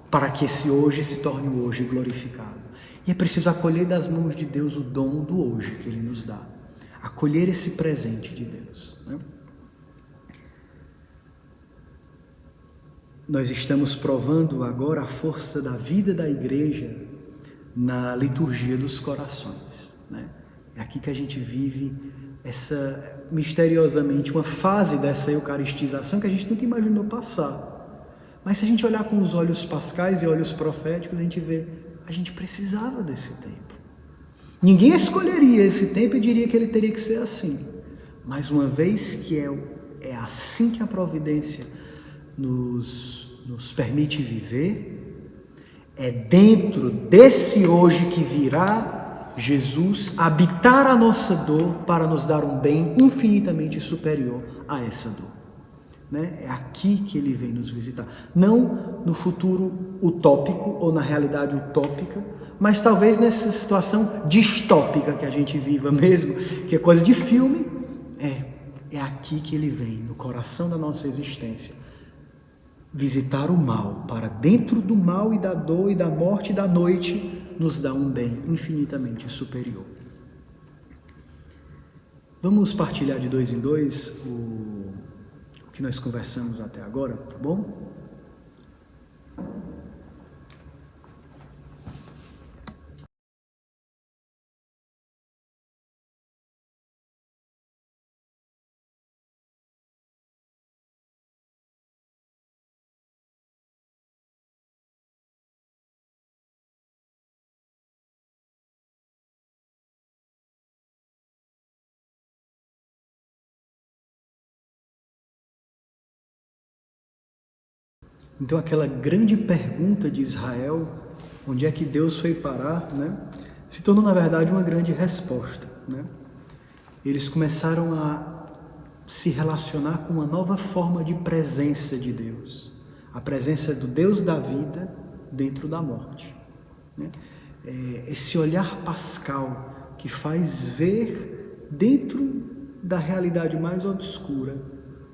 Speaker 4: para que esse hoje se torne o hoje glorificado. E é preciso acolher das mãos de Deus o dom do hoje que Ele nos dá. Acolher esse presente de Deus, né? Nós estamos provando agora a força da vida da igreja na liturgia dos corações, né? É aqui que a gente vive misteriosamente uma fase dessa eucaristização que a gente nunca imaginou passar. Mas se a gente olhar com os olhos pascais e olhos proféticos, a gente vê, a gente precisava desse tempo. Ninguém escolheria esse tempo e diria que ele teria que ser assim. Mas uma vez que é assim que a providência nos permite viver, é dentro desse hoje que virá Jesus habitar a nossa dor para nos dar um bem infinitamente superior a essa dor, né? É aqui que Ele vem nos visitar, não no futuro utópico ou na realidade utópica, mas talvez nessa situação distópica que a gente viva mesmo, que é coisa de filme. É aqui que Ele vem, no coração da nossa existência, visitar o mal, para dentro do mal e da dor e da morte e da noite nos dá um bem infinitamente superior. Vamos partilhar de 2 em 2 o que nós conversamos até agora, tá bom? Então aquela grande pergunta de Israel, onde é que Deus foi parar, né, se tornou na verdade uma grande resposta, né? Eles começaram a se relacionar com uma nova forma de presença de Deus, a presença do Deus da vida dentro da morte, né? Esse olhar pascal que faz ver dentro da realidade mais obscura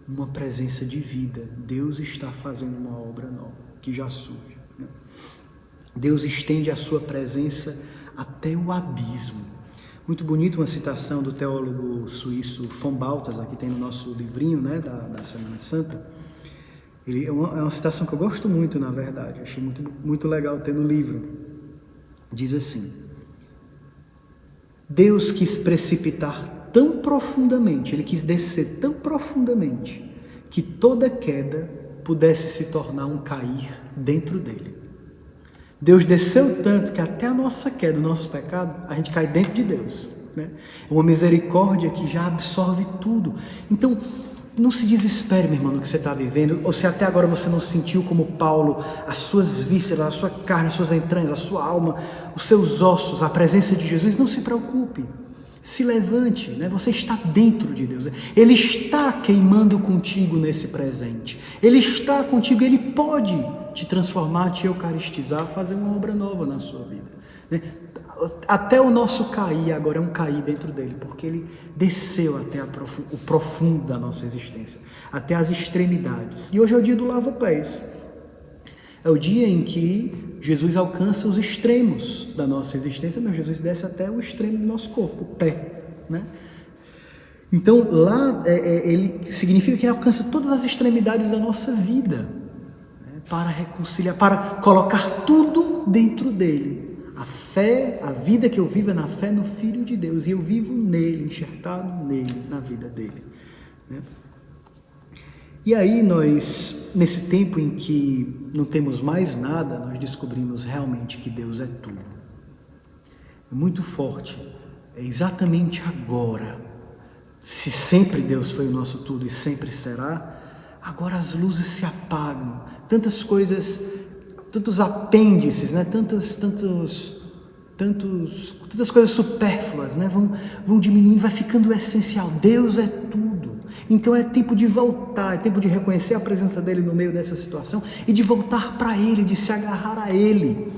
Speaker 4: uma presença de vida. Deus está fazendo uma obra nova que já surge, né? Deus estende a sua presença até o abismo. Muito bonito uma citação do teólogo suíço von Balthasar, que tem no nosso livrinho, né, da Semana Santa. É uma citação que eu gosto muito, na verdade, achei muito legal ter no livro. Diz assim: Deus quis precipitar tão profundamente, Ele quis descer tão profundamente, que toda queda pudesse se tornar um cair dentro dele. Deus desceu tanto que até a nossa queda, o nosso pecado, a gente cai dentro de Deus, né? É uma misericórdia que já absorve tudo. Então, não se desespere, meu irmão, no que você está vivendo, ou se até agora você não sentiu como Paulo, as suas vísceras, a sua carne, as suas entranhas, a sua alma, os seus ossos, a presença de Jesus. Não se preocupe, se levante, né? Você está dentro de Deus, Ele está queimando contigo nesse presente, Ele está contigo, Ele pode te transformar, te eucaristizar, fazer uma obra nova na sua vida, né? Até o nosso cair agora é um cair dentro dele, porque ele desceu até o profundo da nossa existência, até as extremidades. E hoje é o dia do lava-pés. É o dia em que Jesus alcança os extremos da nossa existência, mas Jesus desce até o extremo do nosso corpo, o pé, né? Então lá ele significa que ele alcança todas as extremidades da nossa vida, né? Para reconciliar, para colocar tudo dentro dele. A fé, a vida que eu vivo é na fé no Filho de Deus, e eu vivo nele, enxertado nele, na vida dele, né? E aí nós, nesse tempo em que não temos mais nada, nós descobrimos realmente que Deus é tudo. É muito forte, é exatamente agora. Se sempre Deus foi o nosso tudo e sempre será, agora as luzes se apagam, tantas coisas, tantos apêndices, né? Tantas coisas supérfluas, né? vão diminuindo, vai ficando o essencial. Deus é tudo. Então é tempo de voltar, é tempo de reconhecer a presença dele no meio dessa situação e de voltar para ele, de se agarrar a ele,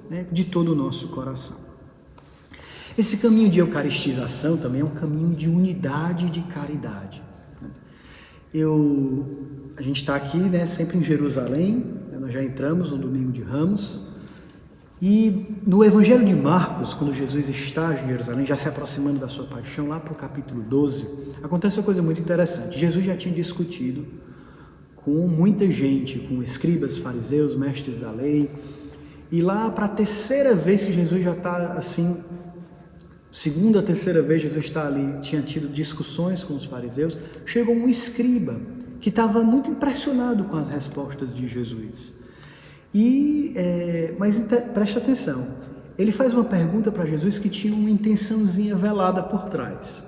Speaker 4: né? De todo o nosso coração. Esse caminho de eucaristização também é um caminho de unidade e de caridade, né? A gente está aqui, né, sempre em Jerusalém, né? Nós já entramos no domingo de Ramos, e no Evangelho de Marcos, quando Jesus está em Jerusalém, já se aproximando da sua paixão, lá para o capítulo 12, acontece uma coisa muito interessante. Jesus já tinha discutido com muita gente, com escribas, fariseus, mestres da lei, e lá para a terceira vez que Jesus já está assim, segunda, terceira vez Jesus está ali, tinha tido discussões com os fariseus, chegou um escriba que estava muito impressionado com as respostas de Jesus. Mas preste atenção, ele faz uma pergunta para Jesus que tinha uma intençãozinha velada por trás.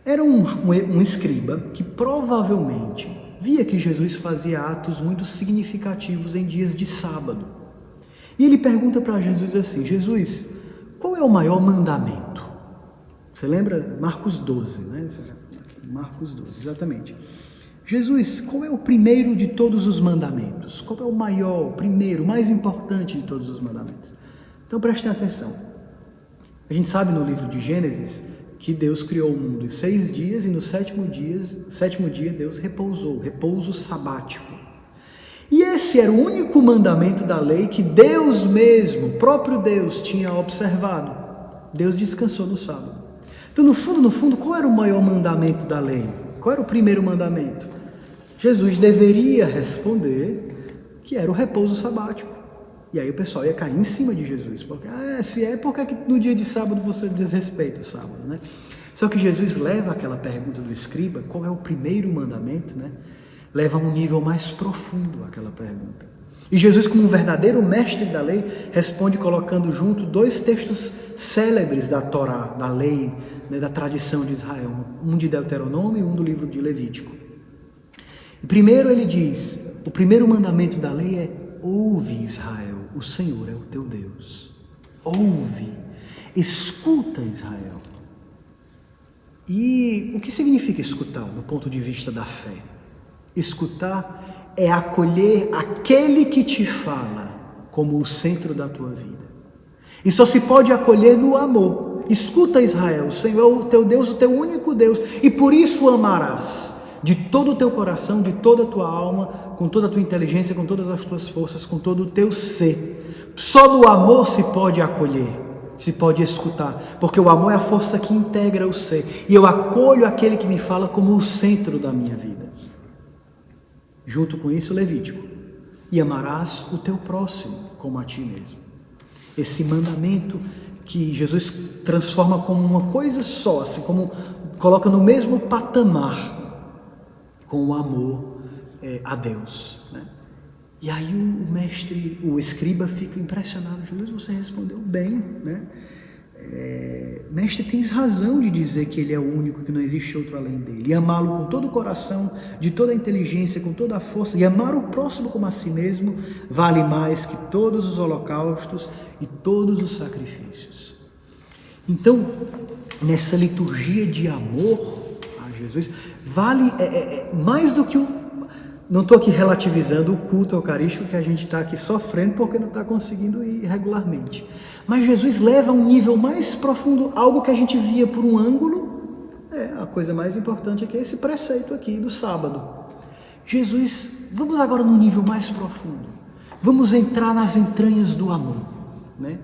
Speaker 4: Era um escriba que provavelmente via que Jesus fazia atos muito significativos em dias de sábado. E ele pergunta para Jesus assim: Jesus, qual é o maior mandamento? Você lembra? Marcos 12, né? Marcos 12, exatamente. Jesus, qual é o primeiro de todos os mandamentos? Qual é o maior, o primeiro, o mais importante de todos os mandamentos? Então prestem atenção. A gente sabe no livro de Gênesis que Deus criou o mundo em 6 dias e no sétimo dia Deus repousou, repouso sabático. E esse era o único mandamento da lei que Deus mesmo, o próprio Deus, tinha observado. Deus descansou no sábado. Então, no fundo, qual era o maior mandamento da lei? Qual era o primeiro mandamento? Jesus deveria responder que era o repouso sabático. E aí o pessoal ia cair em cima de Jesus, porque por que no dia de sábado você desrespeita o sábado, né? Só que Jesus leva aquela pergunta do escriba, qual é o primeiro mandamento, né? Leva a um nível mais profundo aquela pergunta. E Jesus, como um verdadeiro mestre da lei, responde colocando junto 2 textos célebres da Torá, da lei, né, da tradição de Israel, um de Deuteronômio e um do livro de Levítico. E primeiro ele diz: O primeiro mandamento da lei é: ouve, Israel, o Senhor é o teu Deus. Ouve, escuta, Israel. E o que significa escutar do ponto de vista da fé? Escutar é acolher aquele que te fala como o centro da tua vida. E só se pode acolher no amor. Escuta, Israel, o Senhor é o teu Deus, o teu único Deus, e por isso o amarás de todo o teu coração, de toda a tua alma, com toda a tua inteligência, com todas as tuas forças, com todo o teu ser. Só no amor se pode acolher, se pode escutar, porque o amor é a força que integra o ser, e eu acolho aquele que me fala como o centro da minha vida. Junto com isso, Levítico: e amarás o teu próximo como a ti mesmo. Esse mandamento que Jesus transforma como uma coisa só, assim como coloca no mesmo patamar com o amor a Deus, né? E aí o mestre, o escriba, fica impressionado. Jesus, você respondeu bem, né? Mestre, tens razão de dizer que ele é o único, que não existe outro além dele, e amá-lo com todo o coração, de toda a inteligência, com toda a força, e amar o próximo como a si mesmo, vale mais que todos os holocaustos e todos os sacrifícios. Então, nessa liturgia de amor a Jesus, vale mais do que não estou aqui relativizando o culto eucarístico que a gente está aqui sofrendo porque não está conseguindo ir regularmente. Mas Jesus leva a um nível mais profundo, algo que a gente via por um ângulo. A coisa mais importante aqui é esse preceito aqui do sábado. Jesus, vamos agora no nível mais profundo. Vamos entrar nas entranhas do amor, né?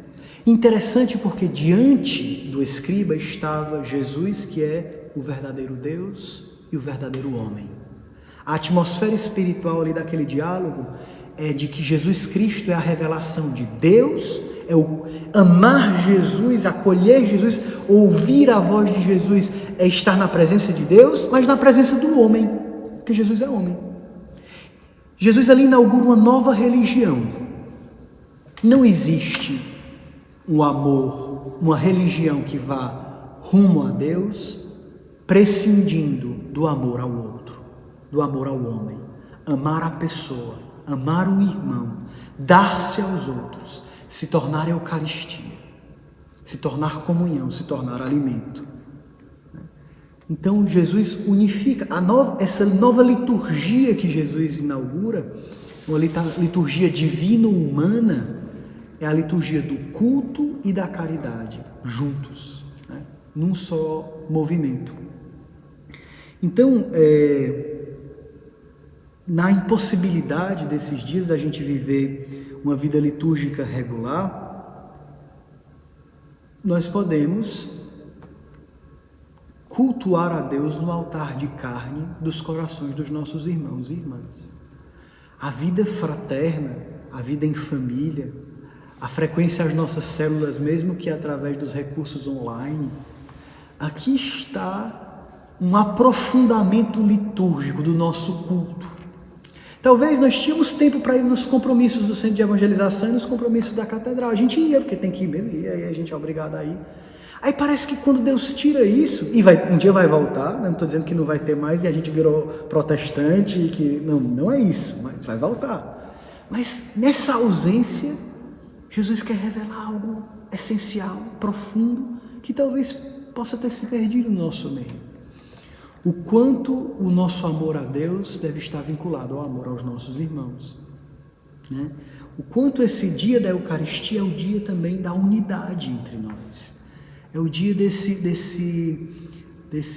Speaker 4: Interessante porque diante do escriba estava Jesus, que é o verdadeiro Deus e o verdadeiro homem. A atmosfera espiritual ali daquele diálogo é de que Jesus Cristo é a revelação de Deus, é o amar Jesus, acolher Jesus, ouvir a voz de Jesus, é estar na presença de Deus, mas na presença do homem, porque Jesus é homem. Jesus ali inaugura uma nova religião. Não existe um amor, uma religião que vá rumo a Deus, prescindindo do amor ao outro, do amor ao homem. Amar a pessoa, amar o irmão, dar-se aos outros, se tornar Eucaristia, se tornar comunhão, se tornar alimento. Então Jesus unifica essa nova liturgia que Jesus inaugura, uma liturgia divino-humana, é a liturgia do culto e da caridade, juntos, né? Num só movimento. Então, na impossibilidade desses dias da gente viver uma vida litúrgica regular, nós podemos cultuar a Deus no altar de carne dos corações dos nossos irmãos e irmãs. A vida fraterna, a vida em família, a frequência às nossas células, mesmo que através dos recursos online, aqui está um aprofundamento litúrgico do nosso culto. Talvez nós tínhamos tempo para ir nos compromissos do centro de evangelização e nos compromissos da catedral. A gente ia, porque tem que ir mesmo, e aí a gente é obrigado a ir. Aí parece que quando Deus tira isso, e um dia vai voltar, não estou dizendo que não vai ter mais e a gente virou protestante, que não é isso, mas vai voltar. Mas nessa ausência, Jesus quer revelar algo essencial, profundo, que talvez possa ter se perdido no nosso meio. O quanto o nosso amor a Deus deve estar vinculado ao amor aos nossos irmãos, né? O quanto esse dia da Eucaristia é o dia também da unidade entre nós. É o dia desse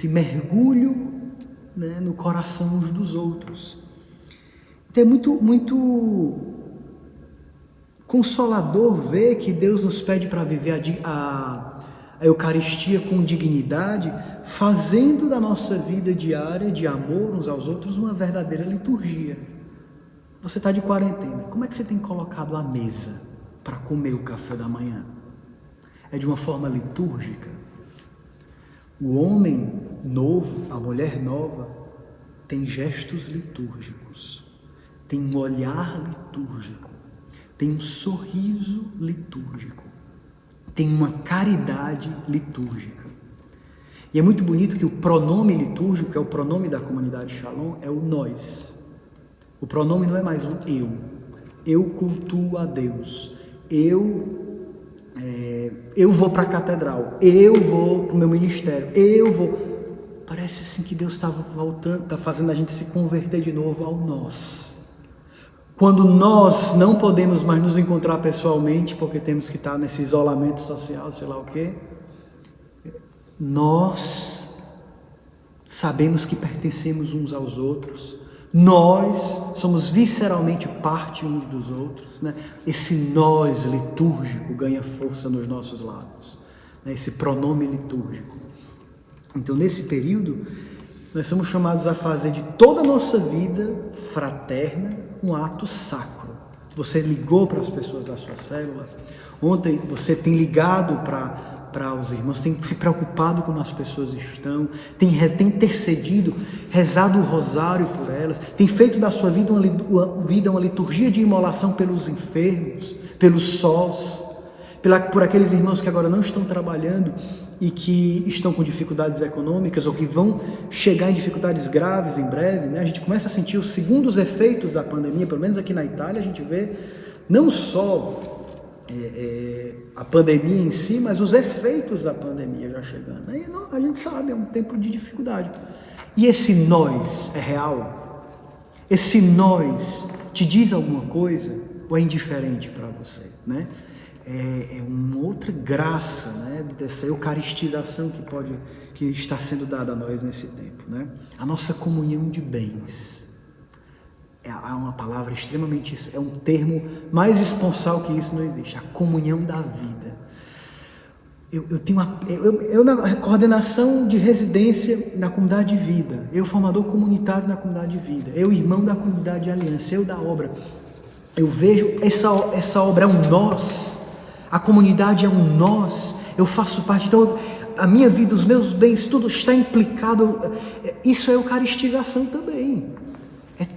Speaker 4: mergulho, né, no coração uns dos outros. Então é muito consolador ver que Deus nos pede para viver a Eucaristia com dignidade, fazendo da nossa vida diária de amor uns aos outros uma verdadeira liturgia. Você está de quarentena, como é que você tem colocado a mesa para comer o café da manhã? É de uma forma litúrgica? O homem novo, a mulher nova, tem gestos litúrgicos, tem um olhar litúrgico, tem um sorriso litúrgico, tem uma caridade litúrgica. E é muito bonito que o pronome litúrgico, que é o pronome da comunidade Shalom, é o nós. O pronome não é mais um eu. Eu cultuo a Deus. Eu vou para a catedral. Eu vou para o meu ministério. Eu vou... Parece assim que Deus está voltando, está fazendo a gente se converter de novo ao nós. Quando nós não podemos mais nos encontrar pessoalmente, porque temos que estar nesse isolamento social, sei lá o quê, nós sabemos que pertencemos uns aos outros, nós somos visceralmente parte uns dos outros, né? Esse nós litúrgico ganha força nos nossos lábios, né? Esse pronome litúrgico. Então, nesse período, nós somos chamados a fazer de toda a nossa vida fraterna um ato sacro. Você ligou para as pessoas da sua célula. Ontem você tem ligado para os irmãos, tem se preocupado como as pessoas estão, tem intercedido, rezado o rosário por elas, tem feito da sua vida uma liturgia de imolação pelos enfermos, pelos sós, por aqueles irmãos que agora não estão trabalhando e que estão com dificuldades econômicas ou que vão chegar em dificuldades graves em breve, né? A gente começa a sentir os segundos efeitos da pandemia, pelo menos aqui na Itália a gente vê não só a pandemia em si, mas os efeitos da pandemia já chegando. Aí a gente sabe, é um tempo de dificuldade. E esse nós é real? Esse nós te diz alguma coisa ou é indiferente para você, né? É uma outra graça, né, dessa eucaristização que está sendo dada a nós nesse tempo, né? A nossa comunhão de bens. É uma palavra extremamente... É um termo mais esponsal que isso não existe. A comunhão da vida. Eu na coordenação de residência na comunidade de vida. Eu formador comunitário na comunidade de vida. Eu irmão da comunidade de aliança. Eu da obra. Eu vejo essa obra é um nós. A comunidade é um nós, eu faço parte, então a minha vida, os meus bens, tudo está implicado, isso é eucaristização também,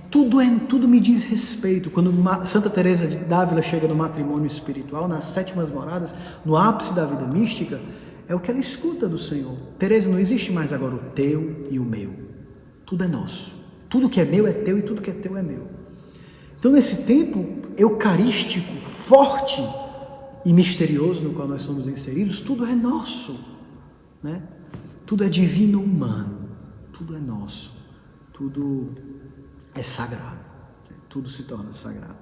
Speaker 4: tudo me diz respeito. Quando Santa Teresa d'Ávila chega no matrimônio espiritual, nas sétimas moradas, no ápice da vida mística, é o que ela escuta do Senhor. Teresa, não existe mais agora o teu e o meu, tudo é nosso, tudo que é meu é teu e tudo que é teu é meu. Então nesse tempo eucarístico, forte e misterioso no qual nós somos inseridos, tudo é nosso, né? Tudo é divino humano, tudo é nosso, tudo é sagrado, tudo se torna sagrado.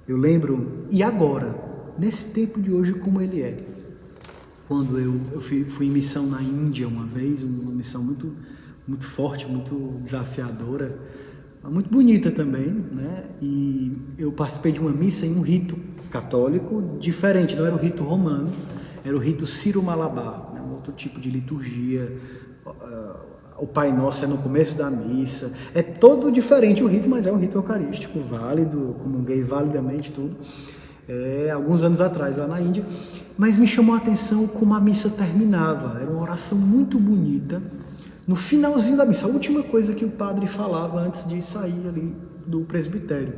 Speaker 4: Eu lembro, e agora, nesse tempo de hoje como ele é, quando eu fui em missão na Índia uma vez, uma missão muito, muito forte, muito desafiadora, muito bonita também, né? E eu participei de uma missa em um rito católico diferente, não era o rito romano, era o rito Sírio-Malabar, né? Um outro tipo de liturgia. O Pai Nosso é no começo da missa, é todo diferente o rito, mas é um rito eucarístico, válido, comunguei validamente tudo, alguns anos atrás lá na Índia, mas me chamou a atenção como a missa terminava, era uma oração muito bonita, no finalzinho da missa, a última coisa que o padre falava antes de sair ali do presbitério.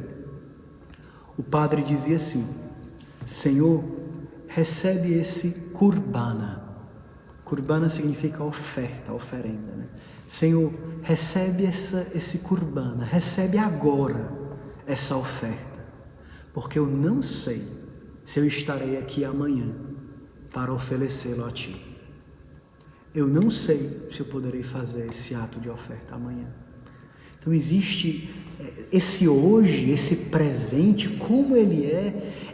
Speaker 4: O padre dizia assim: Senhor, recebe esse kurbana. Kurbana significa oferta, oferenda, né? Senhor, recebe esse kurbana, recebe agora essa oferta, porque eu não sei se eu estarei aqui amanhã para oferecê-lo a Ti. Eu não sei se eu poderei fazer esse ato de oferta amanhã. Então existe esse hoje, esse presente, como ele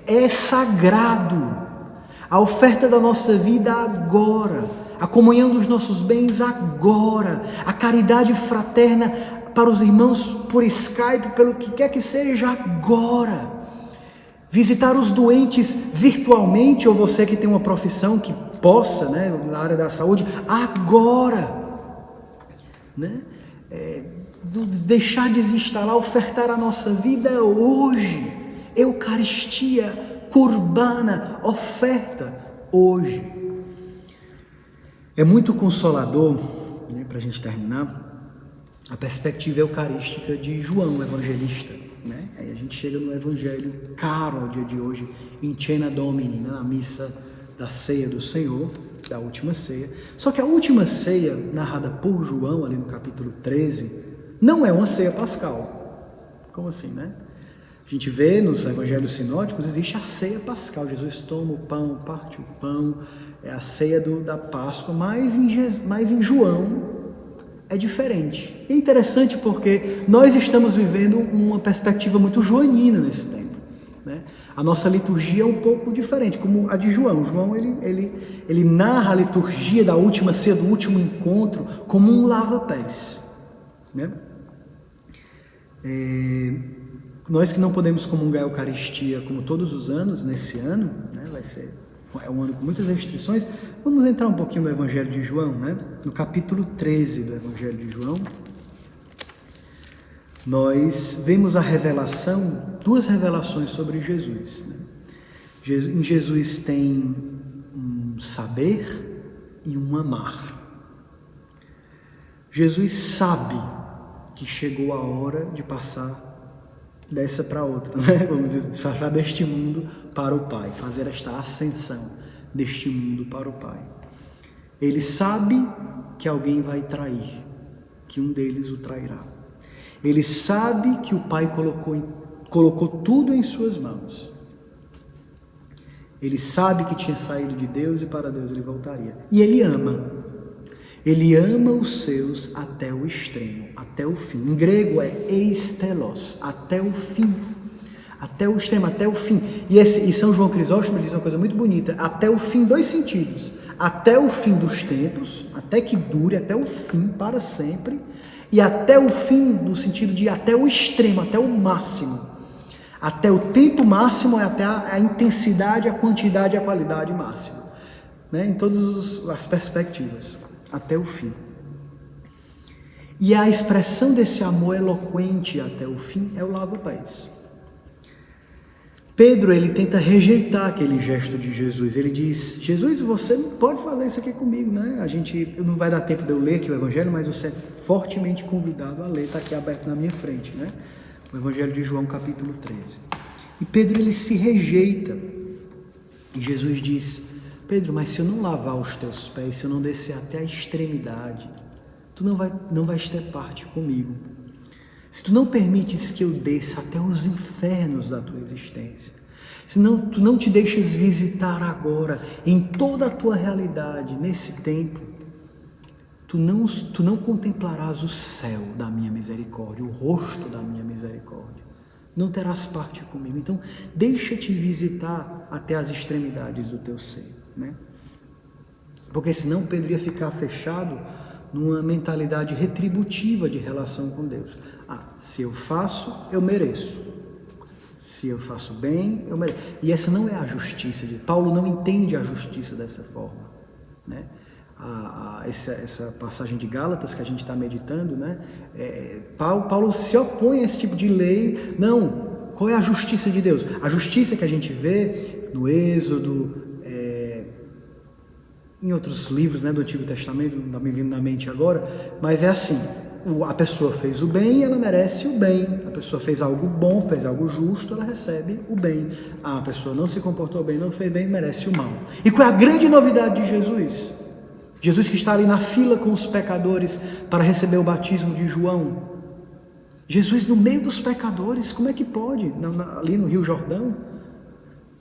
Speaker 4: é sagrado. A oferta da nossa vida agora, a comunhão dos nossos bens agora, a caridade fraterna para os irmãos por Skype, pelo que quer que seja agora. Visitar os doentes virtualmente, ou você que tem uma profissão que possa, né, na área da saúde, agora, né? Deixar desinstalar, ofertar a nossa vida hoje, Eucaristia, Kurbana, oferta hoje. É muito consolador, né, para a gente terminar, a perspectiva eucarística de João, evangelista, né? Aí a gente chega no evangelho caro ao dia de hoje, em Cena Domini, né, na missa da ceia do Senhor, da última ceia. Só que a última ceia, narrada por João, ali no capítulo 13, não é uma ceia pascal. Como assim, né? A gente vê nos evangelhos sinóticos, existe a ceia pascal. Jesus toma o pão, parte o pão, é a ceia da Páscoa, mas em João é diferente. É interessante porque nós estamos vivendo uma perspectiva muito joanina nesse tempo, né? A nossa liturgia é um pouco diferente, como a de João. João, ele narra a liturgia da última ceia, do último encontro, como um lava-pés, né? Nós que não podemos comungar a Eucaristia como todos os anos, nesse ano, né, é um ano com muitas restrições, vamos entrar um pouquinho no Evangelho de João, né? No capítulo 13 do Evangelho de João, nós vemos a revelação, duas revelações sobre Jesus, né? Em Jesus tem um saber e um amar. Jesus sabe que chegou a hora de passar dessa para outra, né? Vamos dizer, passar deste mundo para o Pai, fazer esta ascensão deste mundo para o Pai. Ele sabe que alguém vai trair, que um deles o trairá. Ele sabe que o Pai colocou tudo em suas mãos. Ele sabe que tinha saído de Deus e para Deus ele voltaria. E ele ama. Ele ama os seus até o extremo, até o fim. Em grego é eistelos, até o fim. Até o extremo, até o fim. E São João Crisóstomo diz uma coisa muito bonita, até o fim, dois sentidos. Até o fim dos tempos, até que dure, até o fim, para sempre. E até o fim, no sentido de até o extremo, até o máximo. Até o tempo máximo é até a intensidade, a quantidade e a qualidade máxima, né? Em todas as perspectivas. Até o fim. E a expressão desse amor eloquente até o fim é o lava-pés. Pedro, ele tenta rejeitar aquele gesto de Jesus. Ele diz, Jesus, você não pode fazer isso aqui comigo, né? Não vai dar tempo de eu ler aqui o Evangelho, mas você é fortemente convidado a ler, está aqui aberto na minha frente, né? O Evangelho de João, capítulo 13. E Pedro, ele se rejeita. E Jesus diz, Pedro, mas se eu não lavar os teus pés, se eu não descer até a extremidade, tu não vais ter parte comigo. Se tu não permites que eu desça até os infernos da tua existência, se tu não te deixas visitar agora, em toda a tua realidade, nesse tempo, tu não contemplarás o céu da minha misericórdia, o rosto da minha misericórdia. Não terás parte comigo. Então, deixa-te visitar até as extremidades do teu ser, né? Porque senão Pedro ia ficar fechado numa mentalidade retributiva de relação com Deus. Se eu faço, eu mereço. Se eu faço bem, eu mereço. E essa não é a justiça de Paulo, não entende a justiça dessa forma, né? Essa passagem de Gálatas que a gente está meditando, né? Paulo se opõe a esse tipo de lei. Não, qual é a justiça de Deus? A justiça que a gente vê no Êxodo, em outros livros, né, do Antigo Testamento, não está me vindo na mente agora, mas é assim, a pessoa fez o bem, ela merece o bem. A pessoa fez algo bom, fez algo justo, ela recebe o bem. A pessoa não se comportou bem, não fez bem, merece o mal. E qual é a grande novidade de Jesus? Jesus que está ali na fila com os pecadores para receber o batismo de João. Jesus no meio dos pecadores, como é que pode? Ali no Rio Jordão.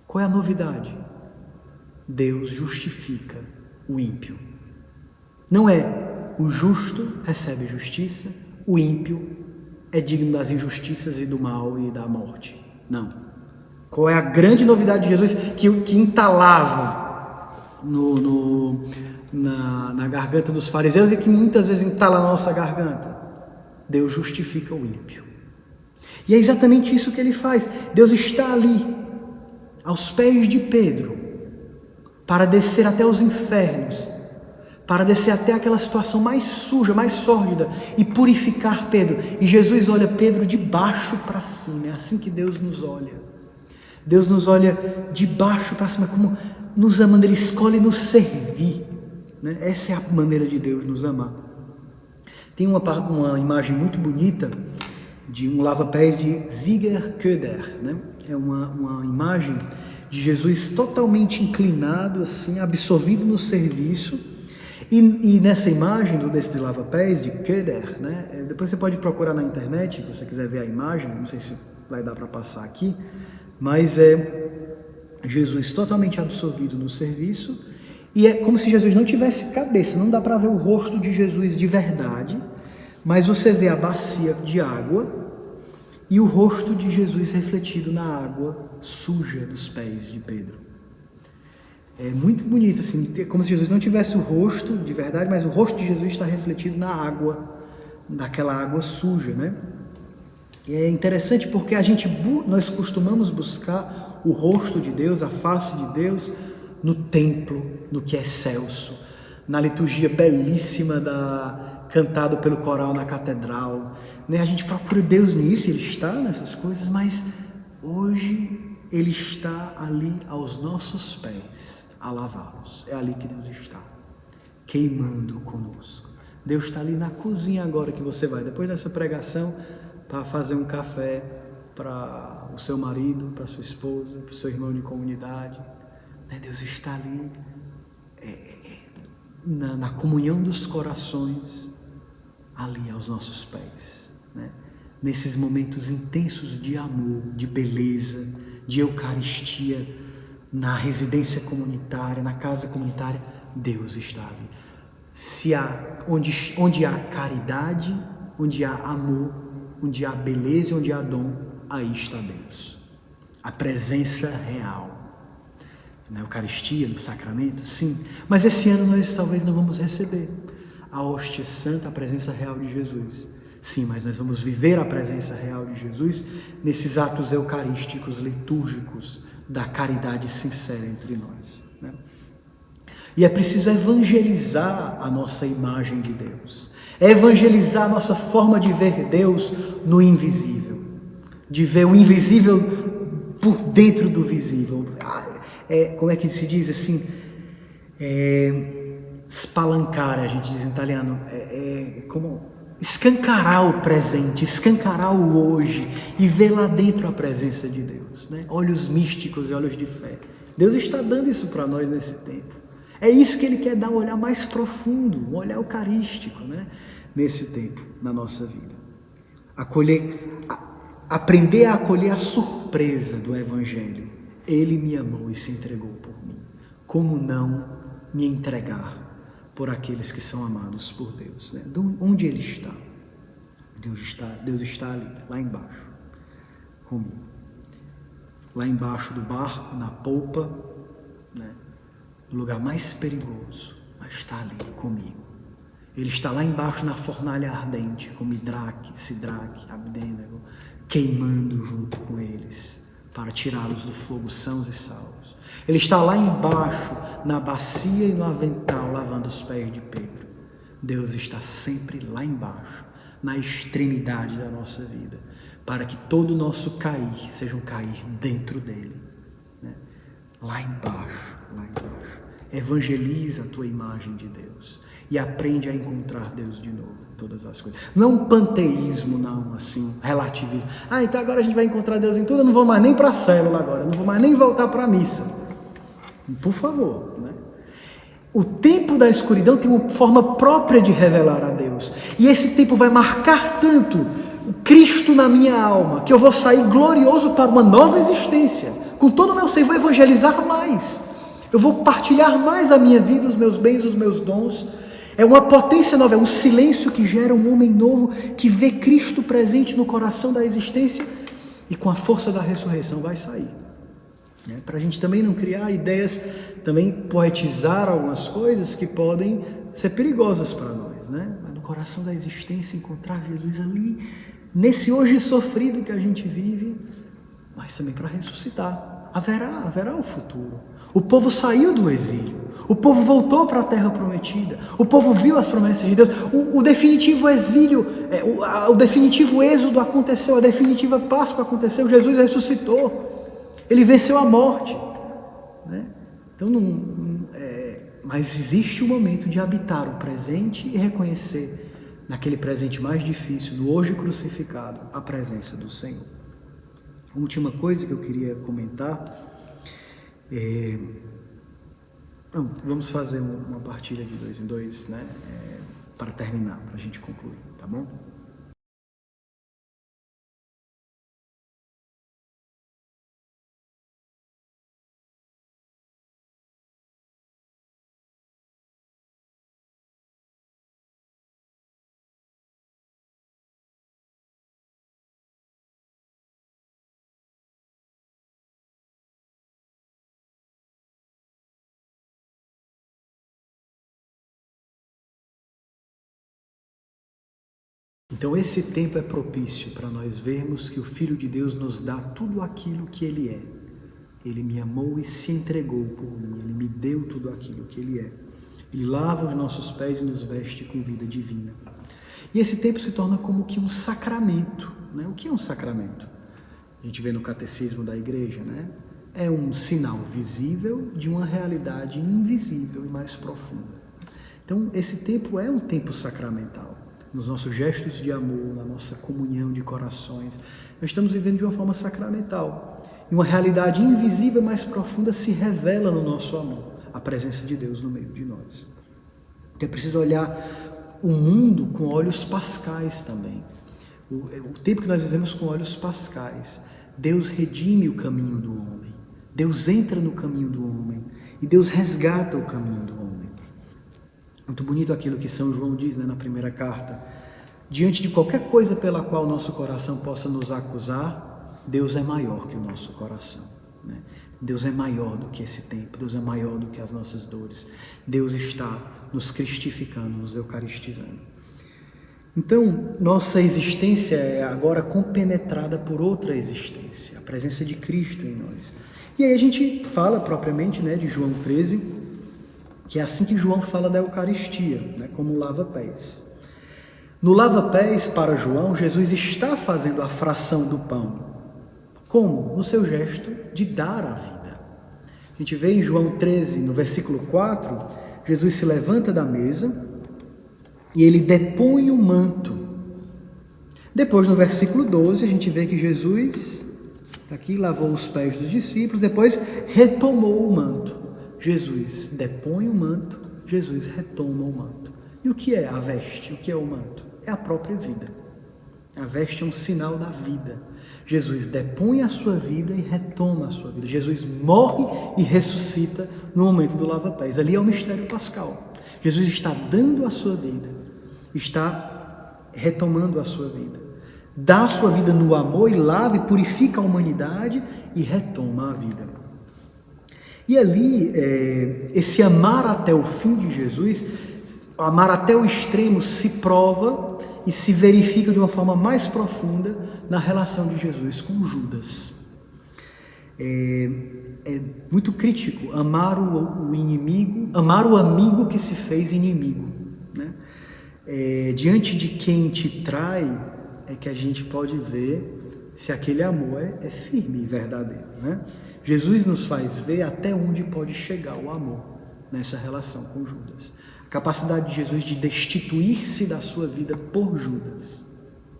Speaker 4: Qual é a novidade? Deus justifica o ímpio. Não é o justo recebe justiça, o ímpio é digno das injustiças e do mal e da morte. Não. Qual é a grande novidade de Jesus que entalava na garganta dos fariseus e que muitas vezes entala na nossa garganta? Deus justifica o ímpio. E é exatamente isso que ele faz. Deus está ali, aos pés de Pedro, para descer até os infernos, para descer até aquela situação mais suja, mais sórdida e purificar Pedro. E Jesus olha Pedro de baixo para cima. É assim que Deus nos olha. Deus nos olha de baixo para cima, como nos amando. Ele escolhe nos servir, né? Essa é a maneira de Deus nos amar. Tem uma imagem muito bonita de um lava-pés de Ziger Köder, né? É uma imagem de Jesus totalmente inclinado, assim, absorvido no serviço, E nessa imagem desse lava-pés, de Keder, né? Depois você pode procurar na internet, se você quiser ver a imagem, não sei se vai dar para passar aqui, mas é Jesus totalmente absorvido no serviço, e é como se Jesus não tivesse cabeça, não dá para ver o rosto de Jesus de verdade, mas você vê a bacia de água e o rosto de Jesus refletido na água suja dos pés de Pedro. É muito bonito, assim, como se Jesus não tivesse o rosto de verdade, mas o rosto de Jesus está refletido na água, naquela água suja, né? E é interessante porque nós costumamos buscar o rosto de Deus, a face de Deus, no templo, no que é excelso, na liturgia belíssima cantado pelo coral na catedral, né? A gente procura Deus nisso, Ele está nessas coisas, mas hoje Ele está ali aos nossos pés, a lavá-los. É ali que Deus está, queimando conosco. Deus está ali na cozinha agora que você vai, depois dessa pregação, para fazer um café para o seu marido, para sua esposa, para o seu irmão de comunidade. Deus está ali na comunhão dos corações, ali aos nossos pés, né? Nesses momentos intensos de amor, de beleza, de Eucaristia, na residência comunitária, na casa comunitária, Deus está ali. Onde há caridade, onde há amor, onde há beleza, onde há dom, aí está Deus. A presença real. Na Eucaristia, no sacramento, sim. Mas esse ano nós talvez não vamos receber a hóstia santa, a presença real de Jesus. Sim, mas nós vamos viver a presença real de Jesus nesses atos eucarísticos, litúrgicos, da caridade sincera entre nós, né? E é preciso evangelizar a nossa imagem de Deus. É evangelizar a nossa forma de ver Deus no invisível. De ver o invisível por dentro do visível. Como é que se diz assim? Spalancare, a gente diz em italiano. Como escancarar o presente, escancarar o hoje e ver lá dentro a presença de Deus, né? Olhos místicos e olhos de fé. Deus está dando isso para nós nesse tempo. É isso que Ele quer dar, um olhar mais profundo, um olhar eucarístico, né? Nesse tempo, na nossa vida. Aprender a acolher a surpresa do Evangelho. Ele me amou e se entregou por mim. Como não me entregar por aqueles que são amados por Deus, né? Onde Ele está? Deus está ali, lá embaixo, comigo. Lá embaixo do barco, na polpa, né? No lugar mais perigoso, mas está ali comigo. Ele está lá embaixo na fornalha ardente, com Midraque, Sidraque, Abdênego, queimando junto com eles, para tirá-los do fogo sãos e salvos. Ele está lá embaixo, na bacia e no avental, lavando os pés de Pedro. Deus está sempre lá embaixo, na extremidade da nossa vida, para que todo o nosso cair seja um cair dentro dele, né? Lá embaixo, lá embaixo. Evangeliza a tua imagem de Deus e aprende a encontrar Deus de novo em todas as coisas. Não é um panteísmo, não, assim, relativismo. Então agora a gente vai encontrar Deus em tudo, eu não vou mais nem para a célula agora, eu não vou mais nem voltar para a missa. Por favor, né? O tempo da escuridão tem uma forma própria de revelar a Deus. E esse tempo vai marcar tanto o Cristo na minha alma, que eu vou sair glorioso para uma nova existência. Com todo o meu ser, vou evangelizar mais. Eu vou partilhar mais a minha vida, os meus bens, os meus dons. É uma potência nova, é um silêncio que gera um homem novo, que vê Cristo presente no coração da existência e com a força da ressurreição vai sair. Para a gente também não criar ideias, também poetizar algumas coisas que podem ser perigosas para nós, né? Mas no coração da existência encontrar Jesus ali, nesse hoje sofrido que a gente vive, mas também para ressuscitar. Haverá o futuro. O povo saiu do exílio, o povo voltou para a terra prometida, o povo viu as promessas de Deus, o definitivo exílio, o definitivo êxodo aconteceu, a definitiva Páscoa aconteceu, Jesus ressuscitou. Ele venceu a morte, né? Então, mas existe o momento de habitar o presente e reconhecer naquele presente mais difícil, no hoje crucificado, a presença do Senhor. A última coisa que eu queria comentar Então, vamos fazer uma partilha de 2 em 2, né? Para terminar, para a gente concluir, tá bom? Então esse tempo é propício para nós vermos que o Filho de Deus nos dá tudo aquilo que Ele é. Ele me amou e se entregou por mim, Ele me deu tudo aquilo que Ele é. Ele lava os nossos pés e nos veste com vida divina. E esse tempo se torna como que um sacramento, né? O que é um sacramento? A gente vê no catecismo da igreja, né? É um sinal visível de uma realidade invisível e mais profunda. Então esse tempo é um tempo sacramental. Nos nossos gestos de amor, na nossa comunhão de corações, nós estamos vivendo de uma forma sacramental. E uma realidade invisível mais profunda se revela no nosso amor, a presença de Deus no meio de nós. Então é preciso olhar o mundo com olhos pascais também. O tempo que nós vivemos com olhos pascais. Deus redime o caminho do homem. Deus entra no caminho do homem. E Deus resgata o caminho do homem. Muito bonito aquilo que São João diz, né, na primeira carta. Diante de qualquer coisa pela qual o nosso coração possa nos acusar, Deus é maior que o nosso coração, né? Deus é maior do que esse tempo, Deus é maior do que as nossas dores. Deus está nos cristificando, nos eucaristizando. Então, nossa existência é agora compenetrada por outra existência, a presença de Cristo em nós. E aí a gente fala propriamente, né, de João 13, que é assim que João fala da Eucaristia, né, como lava-pés. No lava-pés, para João, Jesus está fazendo a fração do pão. Como? No seu gesto de dar a vida. A gente vê em João 13, no versículo 4, Jesus se levanta da mesa e ele depõe o manto. Depois, no versículo 12, a gente vê que Jesus, aqui, lavou os pés dos discípulos, depois retomou o manto. Jesus depõe o manto, Jesus retoma o manto. E o que é a veste? O que é o manto? É a própria vida. A veste é um sinal da vida. Jesus depõe a sua vida e retoma a sua vida. Jesus morre e ressuscita no momento do lava-pés. Ali é o mistério pascal. Jesus está dando a sua vida, está retomando a sua vida. Dá a sua vida no amor e lava e purifica a humanidade e retoma a vida. E ali, esse amar até o fim de Jesus, amar até o extremo, se prova e se verifica de uma forma mais profunda na relação de Jesus com Judas. É muito crítico amar o inimigo, amar o amigo que se fez inimigo, né? Diante de quem te trai, é que a gente pode ver se aquele amor é firme e verdadeiro, né? Jesus nos faz ver até onde pode chegar o amor nessa relação com Judas. A capacidade de Jesus de destituir-se da sua vida por Judas,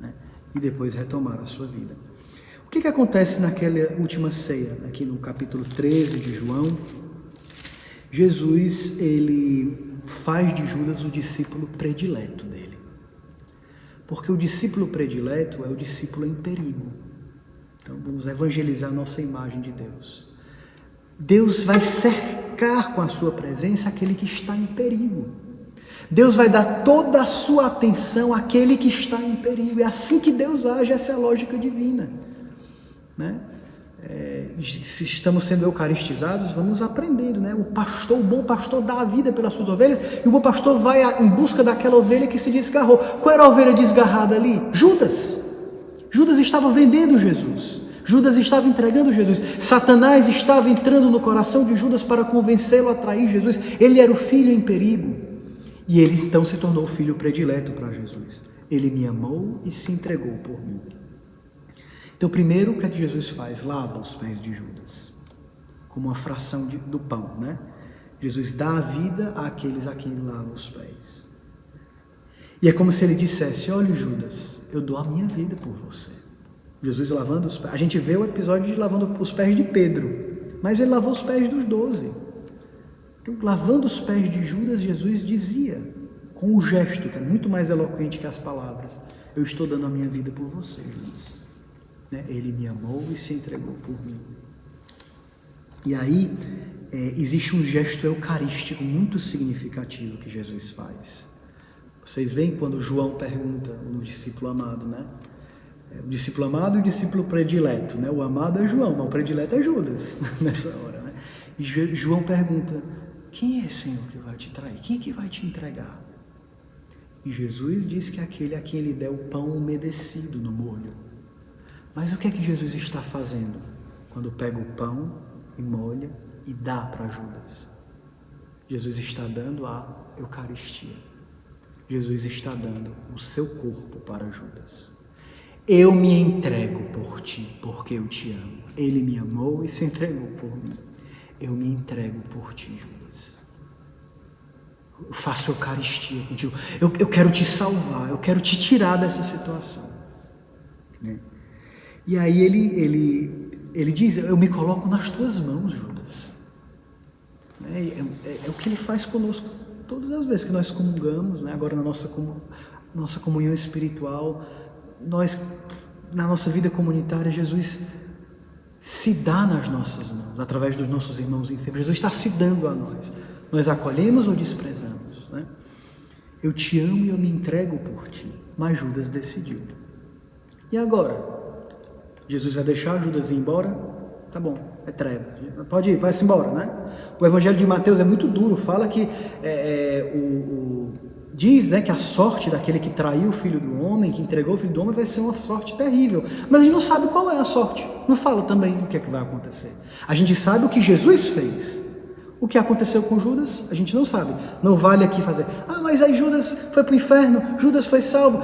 Speaker 4: né? E depois retomar a sua vida. O que acontece naquela última ceia, aqui no capítulo 13 de João? Jesus, ele faz de Judas o discípulo predileto dele. Porque o discípulo predileto é o discípulo em perigo. Então vamos evangelizar a nossa imagem de Deus. Deus vai cercar com a sua presença aquele que está em perigo. Deus vai dar toda a sua atenção àquele que está em perigo. É assim que Deus age, essa é a lógica divina, né? Se estamos sendo eucaristizados, vamos aprendendo, né? O bom pastor dá a vida pelas suas ovelhas, e o bom pastor vai em busca daquela ovelha que se desgarrou. Qual era a ovelha desgarrada ali? Judas. Judas estava vendendo Jesus. Judas estava entregando Jesus. Satanás estava entrando no coração de Judas para convencê-lo a trair Jesus. Ele era o filho em perigo. E ele então se tornou o filho predileto para Jesus. Ele me amou e se entregou por mim. Então, primeiro, o que é que Jesus faz? Lava os pés de Judas, como uma fração do pão, né? Jesus dá a vida àqueles a quem ele lava os pés. E é como se ele dissesse: olha, Judas, eu dou a minha vida por você. Jesus lavando os pés. A gente vê o episódio de lavando os pés de Pedro, mas ele lavou os pés dos 12. Então, lavando os pés de Judas, Jesus dizia, com o gesto, que é muito mais eloquente que as palavras: eu estou dando a minha vida por você, Judas. Ele me amou e se entregou por mim. E aí, existe um gesto eucarístico muito significativo que Jesus faz. Vocês veem quando João pergunta no discípulo amado, né? O discípulo amado e o discípulo predileto, né? O amado é João, mas o predileto é Judas, nessa hora, né? E João pergunta: quem é, Senhor, que vai te trair? Quem é que vai te entregar? E Jesus diz que é aquele a quem ele der o pão umedecido no molho. Mas o que é que Jesus está fazendo quando pega o pão e molha e dá para Judas? Jesus está dando a Eucaristia. Jesus está dando o seu corpo para Judas. Eu me entrego por ti, porque eu te amo. Ele me amou e se entregou por mim. Eu me entrego por ti, Judas. Eu faço Eucaristia contigo. Eu quero te salvar, eu quero te tirar dessa situação. Né? E aí ele diz: eu me coloco nas tuas mãos, Judas. É o que ele faz conosco todas as vezes que nós comungamos, né? Agora na nossa comunhão espiritual, nós, na nossa vida comunitária, Jesus se dá nas nossas mãos, através dos nossos irmãos enfermos. Jesus está se dando a nós. Nós acolhemos ou desprezamos, né? Eu te amo e eu me entrego por ti. Mas Judas decidiu. E agora? Jesus vai deixar Judas ir embora? Tá bom, é treva. Pode ir, vai-se embora, né? O Evangelho de Mateus é muito duro. Fala que diz, né, que a sorte daquele que traiu o Filho do Homem, que entregou o Filho do Homem, vai ser uma sorte terrível. Mas a gente não sabe qual é a sorte. Não fala também o que é que vai acontecer. A gente sabe o que Jesus fez. O que aconteceu com Judas, a gente não sabe. Não vale aqui fazer: mas aí Judas foi para o inferno, Judas foi salvo.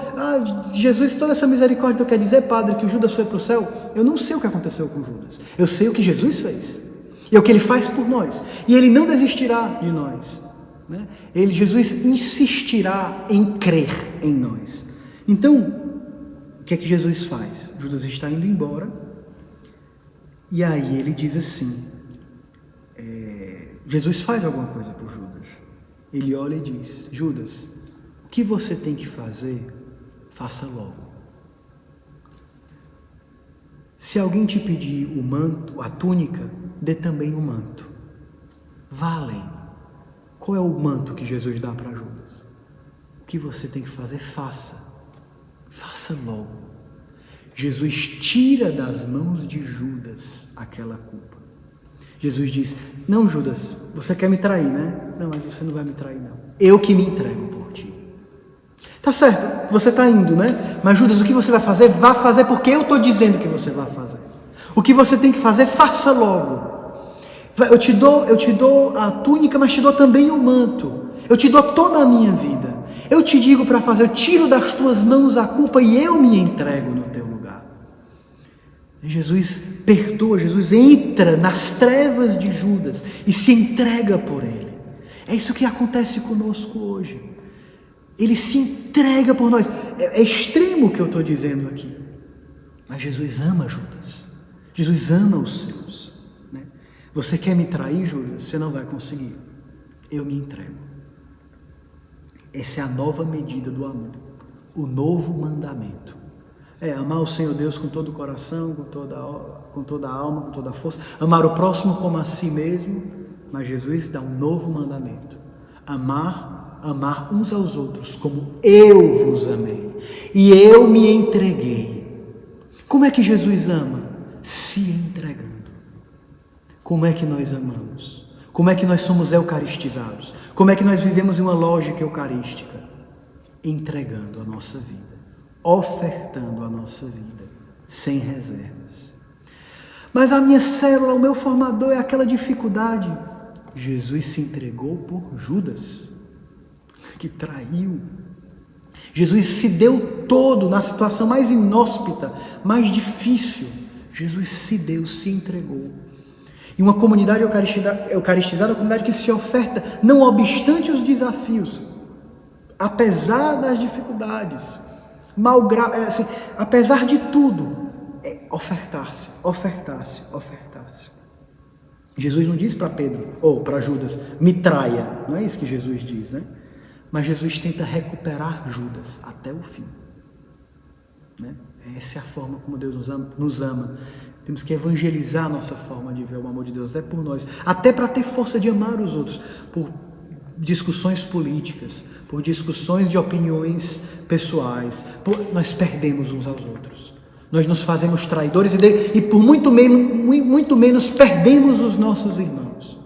Speaker 4: Jesus, toda essa misericórdia, então quer dizer, padre, que o Judas foi para o céu? Eu não sei o que aconteceu com Judas. Eu sei o que Jesus fez. E é o que ele faz por nós. E ele não desistirá de nós. Né? Jesus insistirá em crer em nós. Então, o que é que Jesus faz? Judas está indo embora. E aí ele diz assim... Jesus faz alguma coisa por Judas. Ele olha e diz: Judas, o que você tem que fazer, faça logo. Se alguém te pedir o manto, a túnica, dê também o manto. Vá além. Qual é o manto que Jesus dá para Judas? O que você tem que fazer, faça. Faça logo. Jesus tira das mãos de Judas aquela culpa. Jesus diz: não, Judas, você quer me trair, né? Não, mas você não vai me trair, não. Eu que me entrego por ti. Tá certo, você está indo, né? Mas Judas, o que você vai fazer? Vá fazer porque eu estou dizendo que você vai fazer. O que você tem que fazer, faça logo. Eu te dou a túnica, mas te dou também o manto. Eu te dou toda a minha vida. Eu te digo para fazer, eu tiro das tuas mãos a culpa e eu me entrego no teu lugar. Jesus perdoa, Jesus entra nas trevas de Judas e se entrega por ele. É isso que acontece conosco hoje. Ele se entrega por nós. É extremo o que eu estou dizendo aqui. Mas Jesus ama Judas. Jesus ama os seus. Né? Você quer me trair, Judas? Você não vai conseguir. Eu me entrego. Essa é a nova medida do amor. O novo mandamento. Amar o Senhor Deus com todo o coração, com toda a alma, com toda a força. Amar o próximo como a si mesmo. Mas Jesus dá um novo mandamento. Amar uns aos outros como eu vos amei. E eu me entreguei. Como é que Jesus ama? Se entregando. Como é que nós amamos? Como é que nós somos eucaristizados? Como é que nós vivemos em uma lógica eucarística? Entregando a nossa vida. Ofertando a nossa vida, sem reservas. Mas a minha célula, o meu formador é aquela dificuldade. Jesus se entregou por Judas, que traiu. Jesus se deu todo na situação mais inóspita, mais difícil. Jesus se deu, se entregou. E uma comunidade eucaristizada é uma comunidade que se oferta, não obstante os desafios, apesar das dificuldades. Apesar de tudo, ofertar-se. Jesus não diz para Pedro, ou para Judas, me traia. Não é isso que Jesus diz, né? Mas Jesus tenta recuperar Judas até o fim. Né? Essa é a forma como Deus nos ama. Temos que evangelizar a nossa forma de ver o amor de Deus, até por nós. Até para ter força de amar os outros, por discussões políticas, por discussões de opiniões pessoais. Nós perdemos uns aos outros. Nós nos fazemos traidores e por muito menos perdemos os nossos irmãos.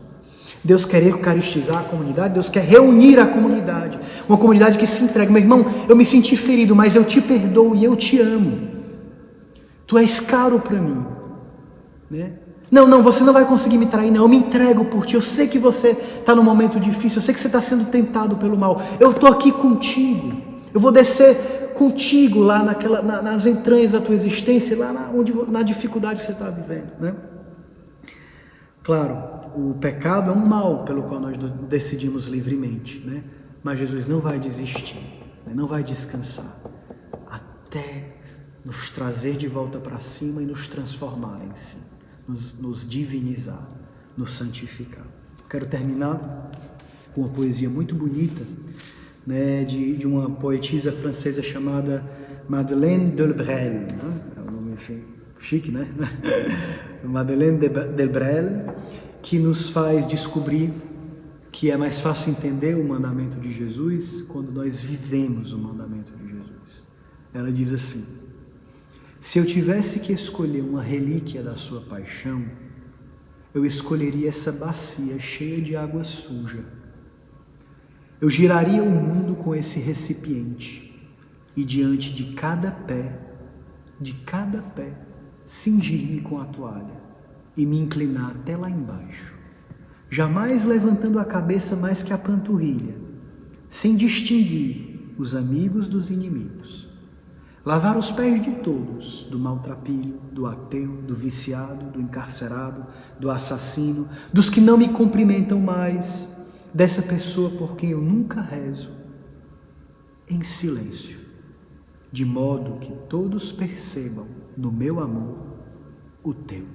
Speaker 4: Deus quer eucaristizar a comunidade, Deus quer reunir a comunidade. Uma comunidade que se entrega. Meu irmão, eu me senti ferido, mas eu te perdoo e eu te amo. Tu és caro para mim. Né? Não, você não vai conseguir me trair, não. Eu me entrego por ti. Eu sei que você está num momento difícil, eu sei que você está sendo tentado pelo mal. Eu estou aqui contigo. Eu vou descer contigo lá nas entranhas da tua existência, lá na dificuldade que você está vivendo. Né? Claro, o pecado é um mal pelo qual nós decidimos livremente, né? Mas Jesus não vai desistir, né? Não vai descansar, até nos trazer de volta para cima e nos transformar em si, nos divinizar, nos santificar. Quero terminar com uma poesia muito bonita, né, de uma poetisa francesa chamada Madeleine Delbrel, né? É um nome assim chique, né? Madeleine Delbrel, que nos faz descobrir que é mais fácil entender o mandamento de Jesus quando nós vivemos o mandamento de Jesus. Ela diz assim: se eu tivesse que escolher uma relíquia da sua paixão, eu escolheria essa bacia cheia de água suja. Eu giraria o mundo com esse recipiente e diante de cada pé, cingir-me com a toalha e me inclinar até lá embaixo, jamais levantando a cabeça mais que a panturrilha, sem distinguir os amigos dos inimigos. Lavar os pés de todos, do maltrapilho, do ateu, do viciado, do encarcerado, do assassino, dos que não me cumprimentam mais, dessa pessoa por quem eu nunca rezo, em silêncio, de modo que todos percebam no meu amor o teu,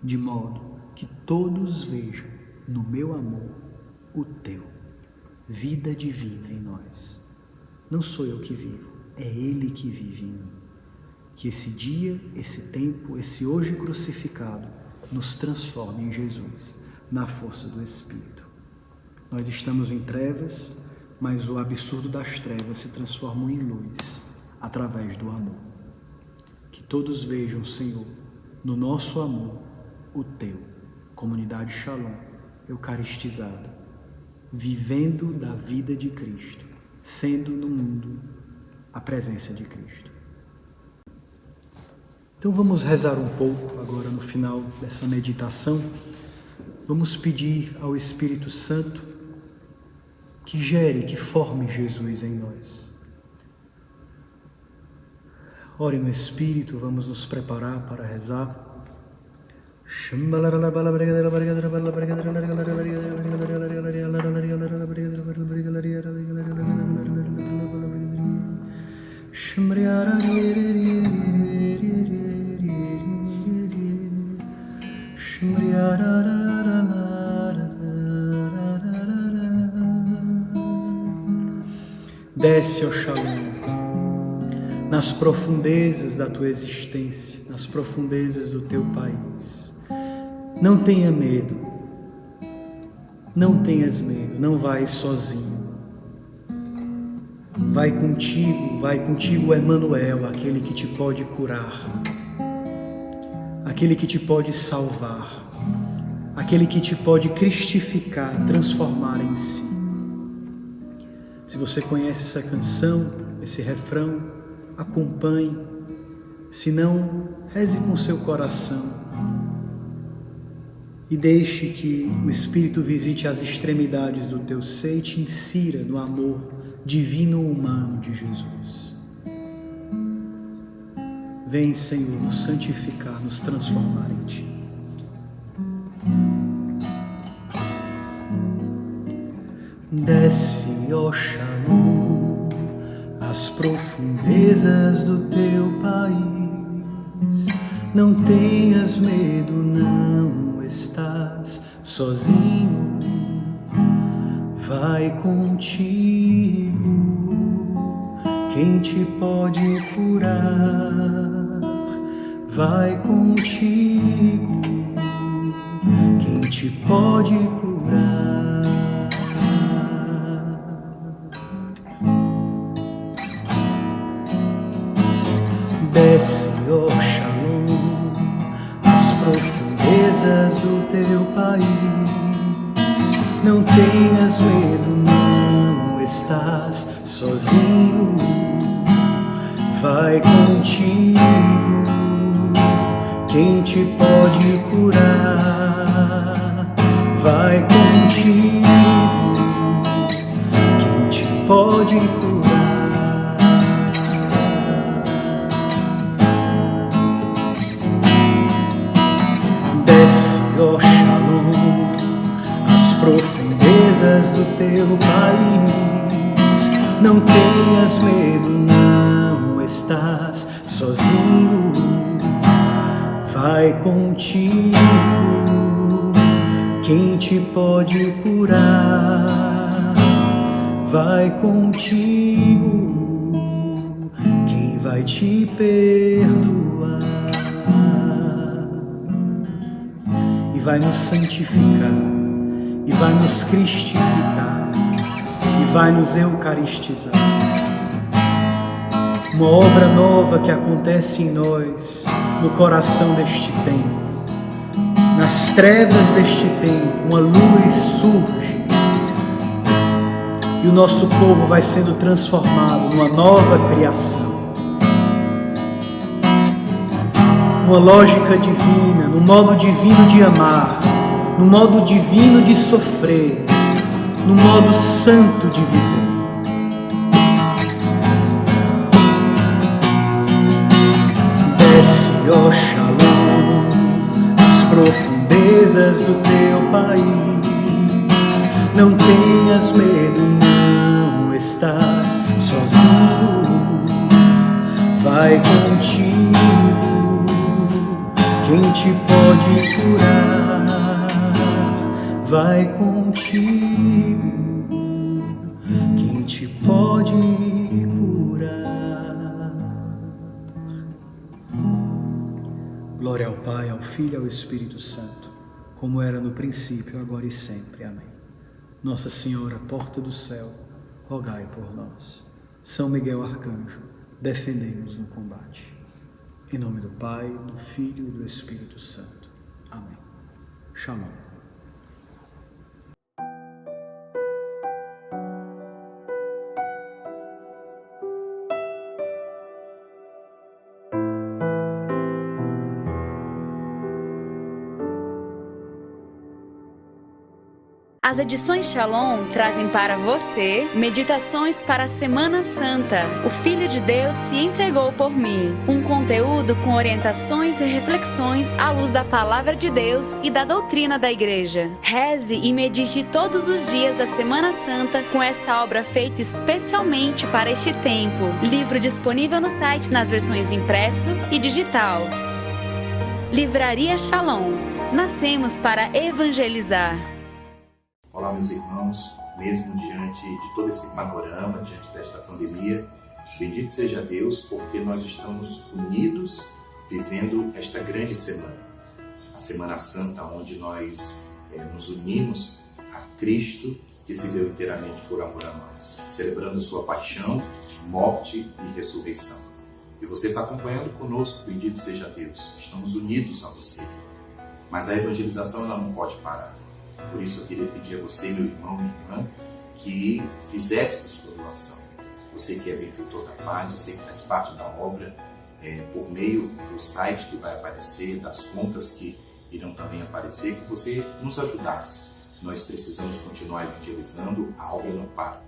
Speaker 4: de modo que todos vejam no meu amor o teu, vida divina em nós. Não sou eu que vivo, é Ele que vive em mim. Que esse dia, esse tempo, esse hoje crucificado nos transforme em Jesus, na força do Espírito. Nós estamos em trevas, mas o absurdo das trevas se transforma em luz através do amor. Que todos vejam, Senhor, no nosso amor, o teu, comunidade Shalom, eucaristizada, vivendo da vida de Cristo, sendo no mundo a presença de Cristo. Então vamos rezar um pouco agora no final dessa meditação. Vamos pedir ao Espírito Santo que gere, que forme Jesus em nós. Ore no Espírito, vamos nos preparar para rezar. Desce, ó Shalom, nas profundezas da tua existência, nas profundezas do teu país. Não tenha medo, não tenhas medo, não vais sozinho. Vai contigo Emmanuel, aquele que te pode curar, aquele que te pode salvar, aquele que te pode cristificar, transformar em si. Se você conhece essa canção, esse refrão, acompanhe. Se não, reze com seu coração e deixe que o Espírito visite as extremidades do teu ser e te insira no amor divino humano de Jesus. Vem, Senhor, nos santificar, nos transformar em Ti. Desce, ó Shalom, as profundezas do teu país. Não tenhas medo, não, estás sozinho, vai contigo. Quem te pode curar, vai contigo. Quem te pode curar. Desce, ó Shalom, às profundezas do teu país. Não tenhas medo, não estás sozinho. Vai contigo. Quem te pode curar, vai contigo. Quem te pode curar. Desce, ó Shalom, às profundezas do teu país. Não tenhas medo, não estás sozinho. Vai contigo. Quem te pode curar, vai contigo. Quem vai te perdoar e vai nos santificar, e vai nos cristificar, e vai nos eucaristizar. Uma obra nova que acontece em nós, no coração deste tempo. Nas trevas deste tempo, uma luz surge, e o nosso povo vai sendo transformado numa nova criação. Uma lógica divina, no modo divino de amar, no modo divino de sofrer, no modo santo de viver. Desce, ó Shalom, às profundezas do teu país. Não tenhas medo, não estás sozinho. Vai contigo. Quem te pode curar, vai contigo. Quem te pode curar. Glória ao Pai, ao Filho e ao Espírito Santo, como era no princípio, agora e sempre. Amém. Nossa Senhora, porta do céu, rogai por nós. São Miguel Arcanjo, defendei-nos no combate. Em nome do Pai, do Filho e do Espírito Santo. Amém. Shalom.
Speaker 3: As edições Shalom trazem para você meditações para a Semana Santa. O Filho de Deus se entregou por mim. Um conteúdo com orientações e reflexões à luz da Palavra de Deus e da doutrina da Igreja. Reze e medite todos os dias da Semana Santa com esta obra feita especialmente para este tempo. Livro disponível no site nas versões impresso e digital. Livraria Shalom. Nascemos para evangelizar.
Speaker 1: Olá, meus irmãos, mesmo diante de todo esse panorama, diante desta pandemia, bendito seja Deus, porque nós estamos unidos vivendo esta grande semana, a Semana Santa, onde nós nos unimos a Cristo, que se deu inteiramente por amor a nós, celebrando sua paixão, morte e ressurreição. E você está acompanhando conosco, bendito seja Deus, estamos unidos a você, mas a evangelização ela não pode parar. Por isso eu queria pedir a você, meu irmão, minha irmã, que fizesse sua doação. Você que é benfeitor da paz, você que faz parte da obra, por meio do site que vai aparecer, das contas que irão também aparecer, que você nos ajudasse. Nós precisamos continuar evangelizando, a obra não para.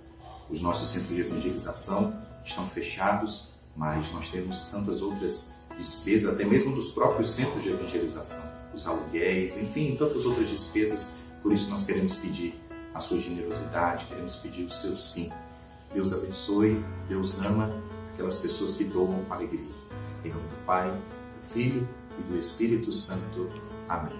Speaker 1: Os nossos centros de evangelização estão fechados, mas nós temos tantas outras despesas, até mesmo dos próprios centros de evangelização, os aluguéis, enfim, tantas outras despesas. Por isso nós queremos pedir a sua generosidade, queremos pedir o seu sim. Deus abençoe, Deus ama aquelas pessoas que doam com alegria. Em nome do Pai, do Filho e do Espírito Santo. Amém.